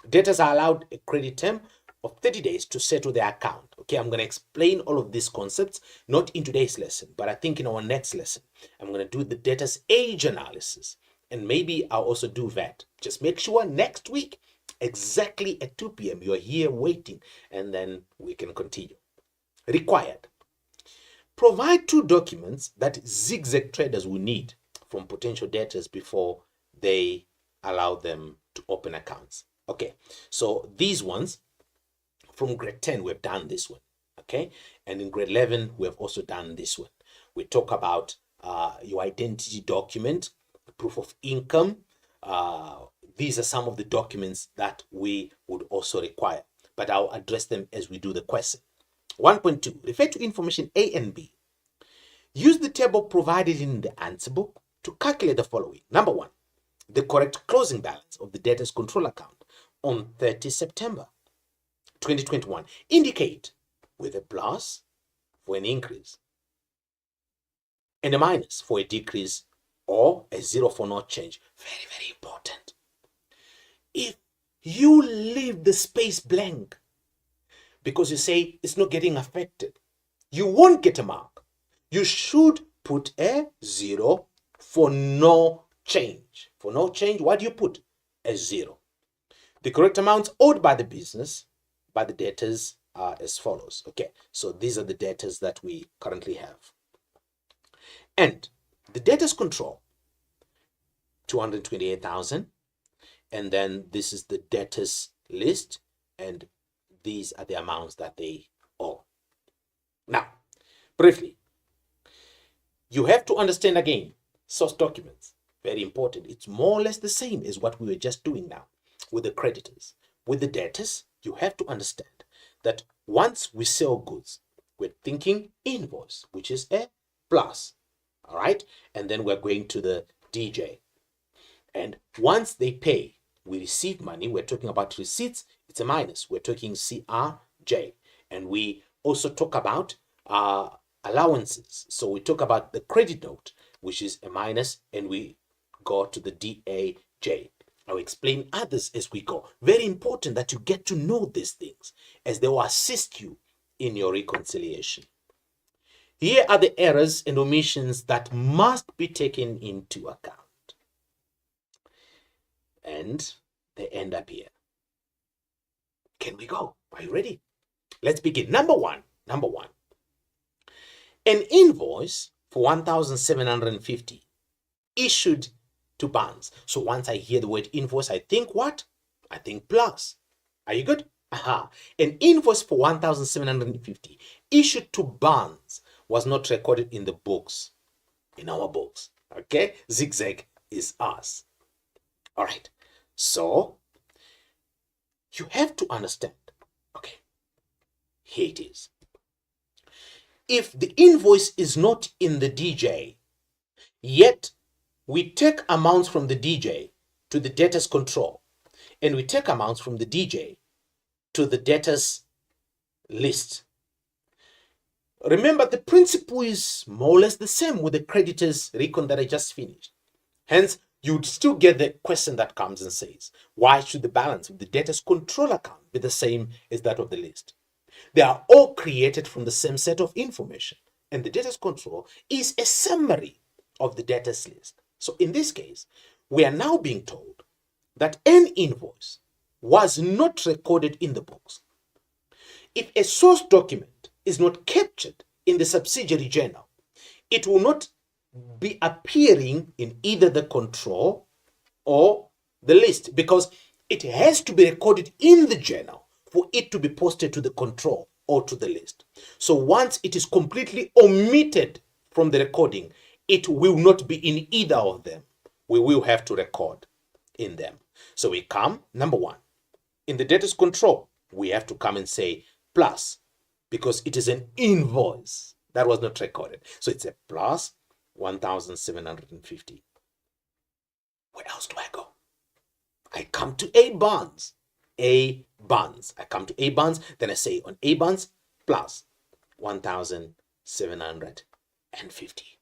Speaker 1: Debtors are allowed a credit term of 30 days to settle their account. Okay, I'm going to explain all of these concepts, not in today's lesson, but I think in our next lesson, I'm going to do the debtor's age analysis, and maybe I'll also do that. Just make sure next week, exactly at 2 p.m., you're here waiting, and then we can continue. Required. Provide 2 documents that zigzag traders will need from potential debtors before they allow them to open accounts. Okay, so these ones, from grade 10, we've done this one, okay? And in grade 11, we have also done this one. We talk about your identity document, proof of income. These are some of the documents that we would also require, but I'll address them as we do the question. 1.2, refer to information A and B. Use the table provided in the answer book to calculate the following. Number 1, the correct closing balance of the debtor's control account on 30 September 2021. Indicate with a plus for an increase and a minus for a decrease, or a 0 for no change. Very, very important. If you leave the space blank because you say it's not getting affected, you won't get a mark. You should put a 0 for no change. For no change, what do you put? A 0. The correct amounts owed by the business, by the debtors, are as follows. Okay, so these are the debtors that we currently have. And the debtors control, 228,000. And then this is the debtors list, and these are the amounts that they owe. Now, briefly, you have to understand again, source documents, very important. It's more or less the same as what we were just doing now with the creditors. With the debtors, you have to understand that once we sell goods, we're thinking invoice, which is a plus, all right? And then we're going to the DJ. And once they pay, we receive money, we're talking about receipts, it's a minus, we're talking CRJ. And we also talk about allowances. So we talk about the credit note, which is a minus, and we go to the DAJ. I'll explain others as we go. Very important that you get to know these things, as they will assist you in your reconciliation. Here are the errors and omissions that must be taken into account. And they end up here. Can we go? Are you ready? Let's begin. Number one. An invoice for 1,750 issued to Barnes. So once I hear the word invoice, I think what? I think plus. Are you good? Aha. An invoice for 1,750 issued to Barnes was not recorded in the books, in our books. Okay? Zigzag is us. All right. So you have to understand. Okay. Here it is. If the invoice is not in the DJ, yet we take amounts from the DJ to the debtor's control, and we take amounts from the DJ to the debtor's list. Remember, the principle is more or less the same with the creditors recon that I just finished. Hence, you'd still get the question that comes and says, why should the balance of the debtor's control account be the same as that of the list? They are all created from the same set of information, and the debtor's control is a summary of the debtor's list. So in this case, we are now being told that an invoice was not recorded in the books. If a source document is not captured in the subsidiary journal, it will not be appearing in either the control or the list, because it has to be recorded in the journal for it to be posted to the control or to the list. So once it is completely omitted from the recording, it will not be in either of them. We will have to record in them. So we come, number one, in the debtor's control, we have to come and say plus, because it is an invoice that was not recorded. So it's a plus 1,750. Where else do I go? I come to A bonds. A bonds. I come to A bonds, then I say on A bonds plus 1,750.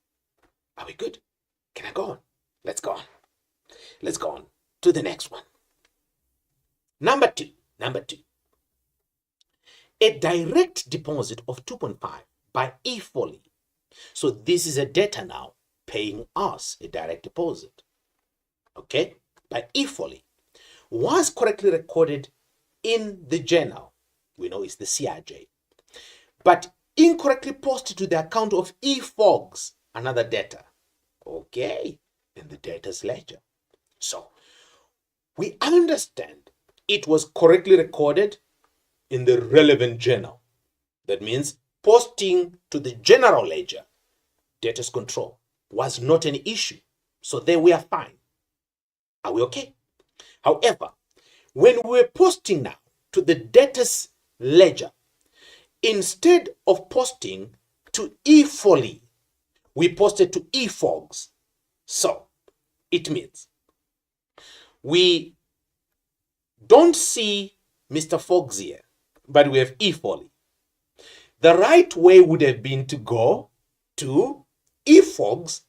Speaker 1: Are we good? Can I go on? Let's go on. Let's go on to the next one. Number two. a direct deposit of 2.5 by E Foley. So this is a debtor now paying us a direct deposit, okay, by E Foley, was correctly recorded in the journal. We know it's the CRJ, but incorrectly posted to the account of E Fogs, another debtor, okay, in the debtor's ledger. So we understand it was correctly recorded in the relevant journal. That means posting to the general ledger, debtors control, was not an issue. So there we are fine. Are we okay? However, when we're posting now to the debtors ledger, instead of posting to E Foley, we posted to E Fogs. So it means we don't see Mr. Fogs here, but we have E Foley. The right way would have been to go to E Fogs,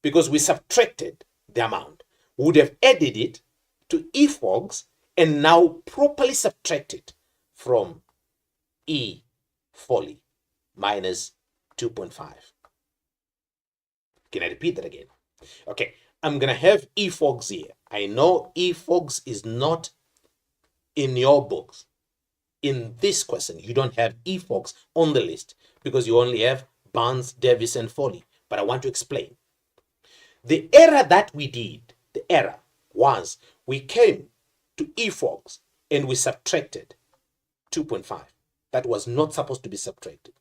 Speaker 1: because we subtracted the amount. We would have added it to E Fogs and now properly subtract it from E Foley minus 2.5. Can I repeat that again? Okay, I'm going to have E Fogs here. I know E Fogs is not in your books. In this question, you don't have E Fogs on the list because you only have Barnes, Davis, and Foley. But I want to explain. The error that we did, the error was we came to E Fogs and we subtracted 2.5. That was not supposed to be subtracted.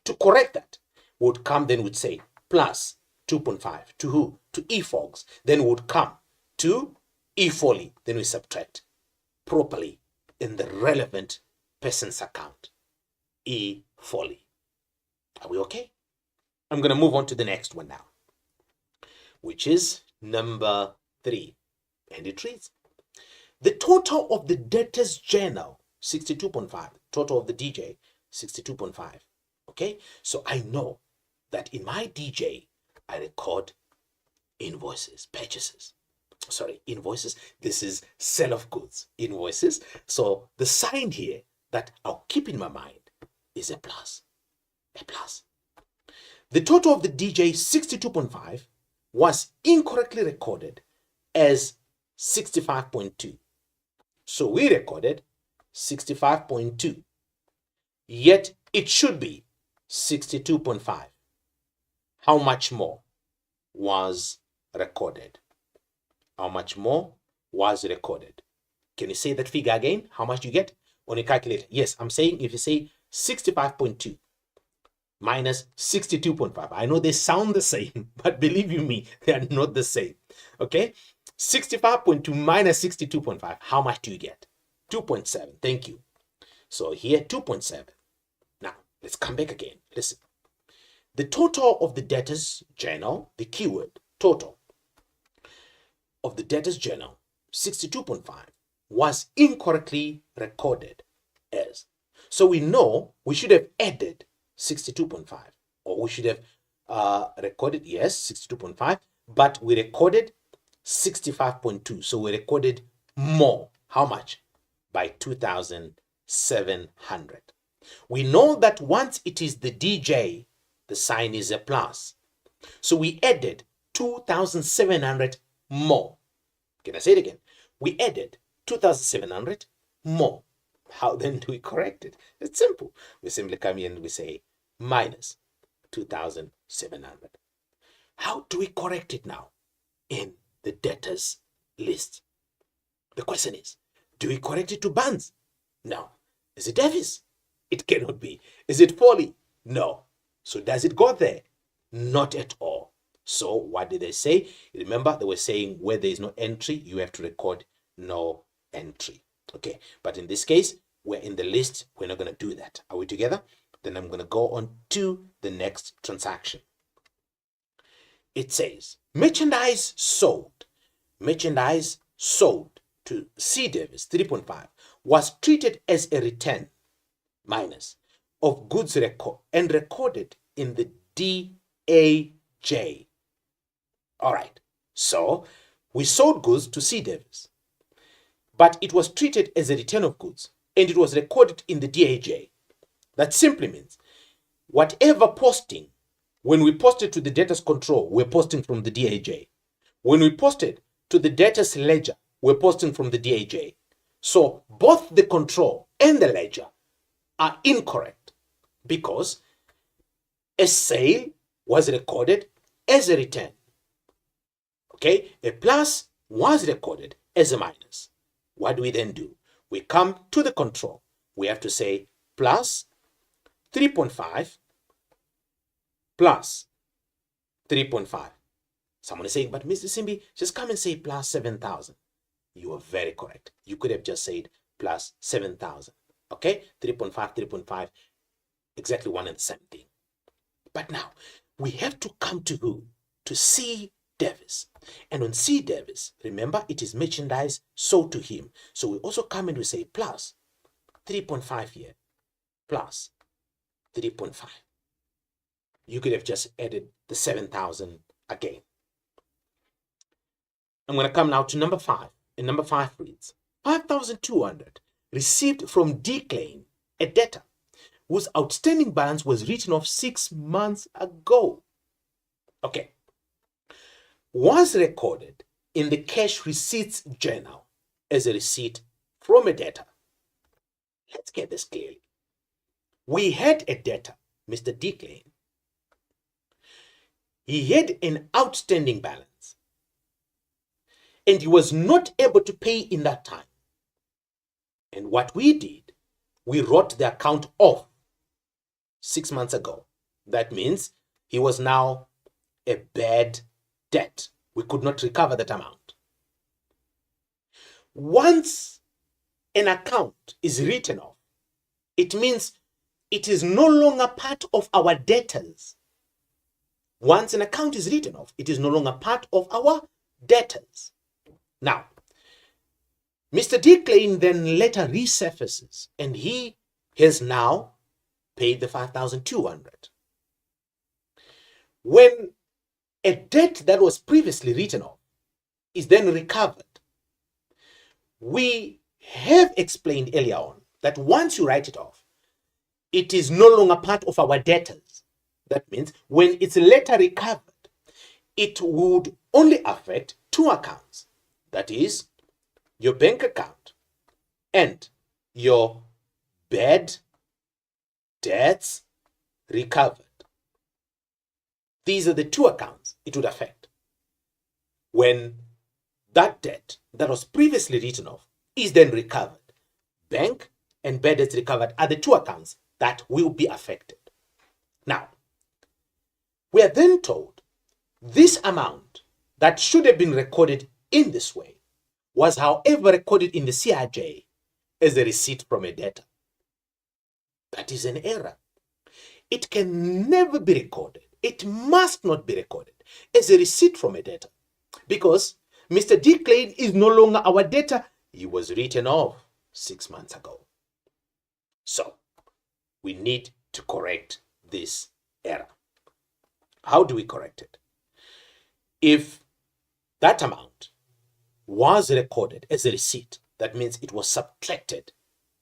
Speaker 1: To correct that, we would come, then we'd say plus 2.5 to who? To E Fogs. Then we would come to E Foley. Then we subtract properly in the relevant person's account, E Foley. Are we okay? I'm going to move on to the next one now, which is number 3. And it reads, the total of the debtor's journal, 62.5. Total of the DJ, 62.5. Okay? So I know that in my DJ, I record invoices, purchases. Sorry, invoices. This is sale of goods, invoices. So the sign here that I'll keep in my mind is a plus. A plus. The total of the DJ, 62.5, was incorrectly recorded as 65.2. So we recorded 65.2. Yet it should be 62.5. How much more was recorded? How much more was recorded? Can you say that figure again? How much you get on a calculator? Yes, I'm saying if you say 65.2 minus 62.5. I know they sound the same, but believe you me, they are not the same. Okay? 65.2 minus 62.5. How much do you get? 2.7. Thank you. So here, 2.7. Now, let's come back again. Listen. The total of the debtor's journal, the keyword, total of the debtor's journal, 62.5, was incorrectly recorded as. So we know we should have added 62.5, or we should have recorded, yes, 62.5, but we recorded 65.2. So we recorded more. How much? By 2,700. We know that once it is the DJ, the sign is a plus. So we added 2,700 more. Can I say it again? We added 2,700 more. How then do we correct it? It's simple. We simply come here and we say minus 2,700. How do we correct it now in the debtors list? The question is, do we correct it to Barnes? No. Is it Davis? It cannot be. Is it Foley? No. So does it go there? Not at all. So what did they say? Remember, they were saying where there is no entry, you have to record no entry. Okay, but in this case, we're in the list. We're not going to do that. Are we together? Then I'm going to go on to the next transaction. It says, merchandise sold to C. Davis, 3.5, was treated as a return minus of goods and recorded in the DAJ. All right, so we sold goods to C. Davis, but it was treated as a return of goods and it was recorded in the DAJ. That simply means whatever posting, when we post it to the debtors control, we're posting from the DAJ. When we post it to the debtors ledger, we're posting from the DAJ. So both the control and the ledger are incorrect because a sale was recorded as a return. Okay, a plus was recorded as a minus. What do we then do? We come to the control. We have to say plus 3.5 plus 3.5. Someone is saying, but Mr. Simbi, just come and say plus 7,000. You are very correct. You could have just said plus 7,000. Okay? 3.5, 3.5, exactly one and the same thing. But now, we have to come to who? To C. Davis. And on C. Davis, remember, it is merchandise sold to him. So we also come and we say plus 3.5 here, plus 3.5. You could have just added the 7,000 again. I'm going to come now to number 5. And number 5 reads, 5,200 received from D. Klein, a debtor, whose outstanding balance was written off 6 months ago. Okay. Was recorded in the cash receipts journal as a receipt from a debtor. Let's get this clearly. We had a debtor, Mr. D. Klein. He had an outstanding balance and he was not able to pay in that time. And what we did, we wrote the account off 6 months ago. That means he was now a bad debt. We could not recover that amount. Once an account is written off, it means it is no longer part of our debtors. Once an account is written off, it is no longer part of our debtors. Now, Mr. D. Klein then later resurfaces and he has now paid the 5,200. When a debt that was previously written off is then recovered, we have explained earlier on that once you write it off, it is no longer part of our debtors. That means when it's later recovered, it would only affect 2 accounts. That is, your bank account and your bad debts recovered. These are the 2 accounts it would affect. When that debt that was previously written off is then recovered, bank and bad debts recovered are the 2 accounts that will be affected. Now, we are then told this amount that should have been recorded in this way was, however, recorded in the CRJ as a receipt from a debtor. That is an error. It can never be recorded. It must not be recorded as a receipt from a debtor because Mr. D. Klein is no longer our debtor. He was written off 6 months ago. So, we need to correct this error. How do we correct it? If that amount was recorded as a receipt, that means it was subtracted.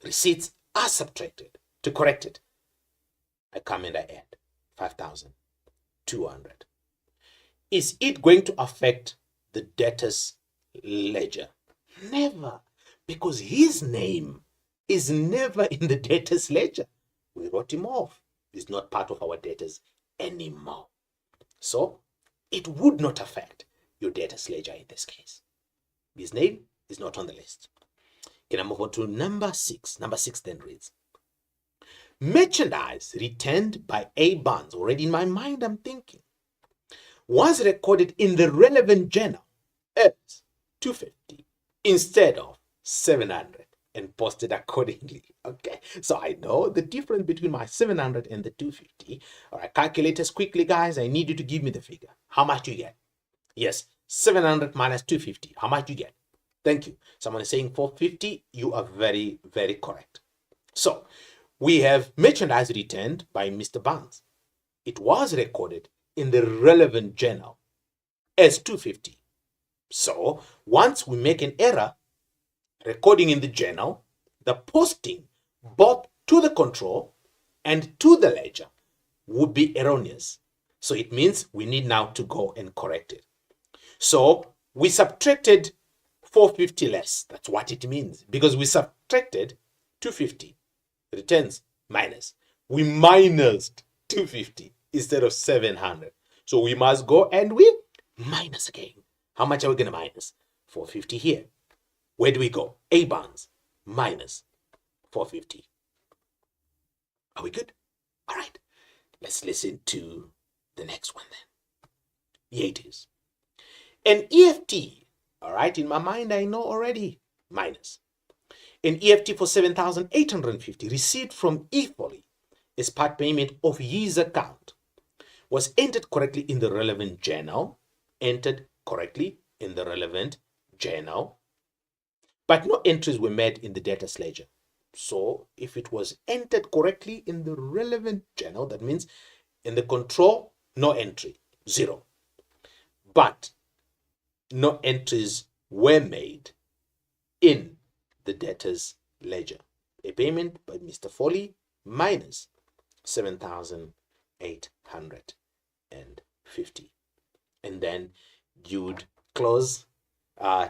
Speaker 1: Receipts are subtracted. To correct it, I come and I add 5,200. Is it going to affect the debtor's ledger? Never, because his name is never in the debtor's ledger. We wrote him off. He's not part of our debtors anymore. So it would not affect your debtor's ledger in this case. His name is not on the list. Can I move on to number 6? Number 6 then reads, merchandise returned by A. Barnes, already in my mind I'm thinking, was recorded in the relevant journal as 250 instead of 700 and posted accordingly. Okay, so I know the difference between my 700 and the 250. All right, calculators, quickly, guys. I need you to give me the figure. How much do you get? Yes, 700 minus 250. How much do you get? Thank you. Someone is saying 450. You are very, very correct. So we have merchandise returned by Mr. Barnes. It was recorded in the relevant journal as 250. So once we make an error, recording in the journal, the posting both to the control and to the ledger would be erroneous. So it means we need now to go and correct it. So we subtracted 450 less. That's what it means, because we subtracted 250. Returns minus. We minused 250 instead of 700. So we must go and we minus again. How much are we going to minus? 450 here. Where do we go? A bonds minus 450. Are we good? All right. Let's listen to the next one then. Here it is. An EFT, all right, in my mind, I know already, minus. An EFT for 7,850 received from eFolly as part payment of his account was entered correctly in the relevant journal, but no entries were made in the debtors ledger. So if it was entered correctly in the relevant journal, that means in the control, no entry, 0. But no entries were made in the debtors ledger. A payment by Mr. Foley minus 7,850. And then you'd close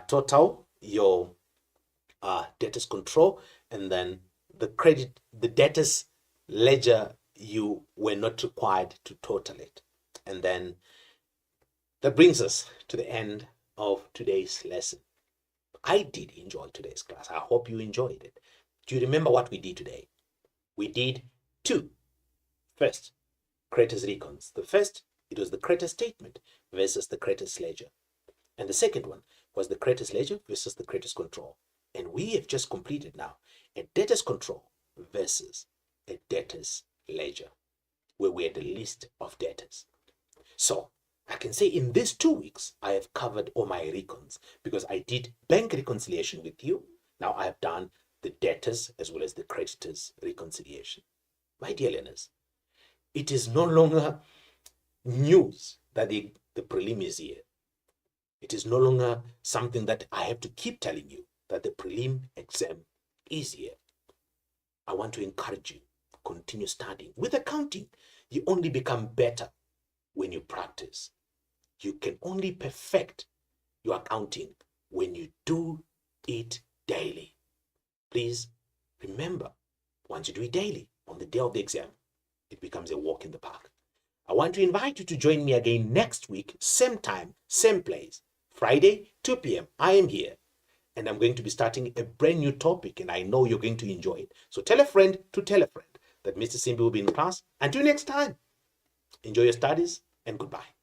Speaker 1: total your debtors control, and then the debtors ledger, you were not required to total it. And then that brings us to the end of today's lesson. I did enjoy today's class. I hope you enjoyed it. Do you remember what we did today? We did 2. First, creditors recons. The first, it was the creditor statement versus the creditors ledger. And the second one was the creditors ledger versus the creditors control. And we have just completed now a debtors control versus a debtors ledger, where we had a list of debtors. So I can say in these 2 weeks, I have covered all my recons, because I did bank reconciliation with you. Now I have done the debtors as well as the creditors reconciliation. My dear learners, it is no longer news that the prelim is here. It is no longer something that I have to keep telling you that the prelim exam is here. I want to encourage you, continue studying. With accounting, you only become better when you practice. You can only perfect your accounting when you do it daily. Please remember, once you do it daily, on the day of the exam, it becomes a walk in the park. I want to invite you to join me again next week, same time, same place, Friday, 2 p.m. I am here, and I'm going to be starting a brand new topic, and I know you're going to enjoy it. So tell a friend to tell a friend that Mr. Simbi will be in class. Until next time, enjoy your studies and goodbye.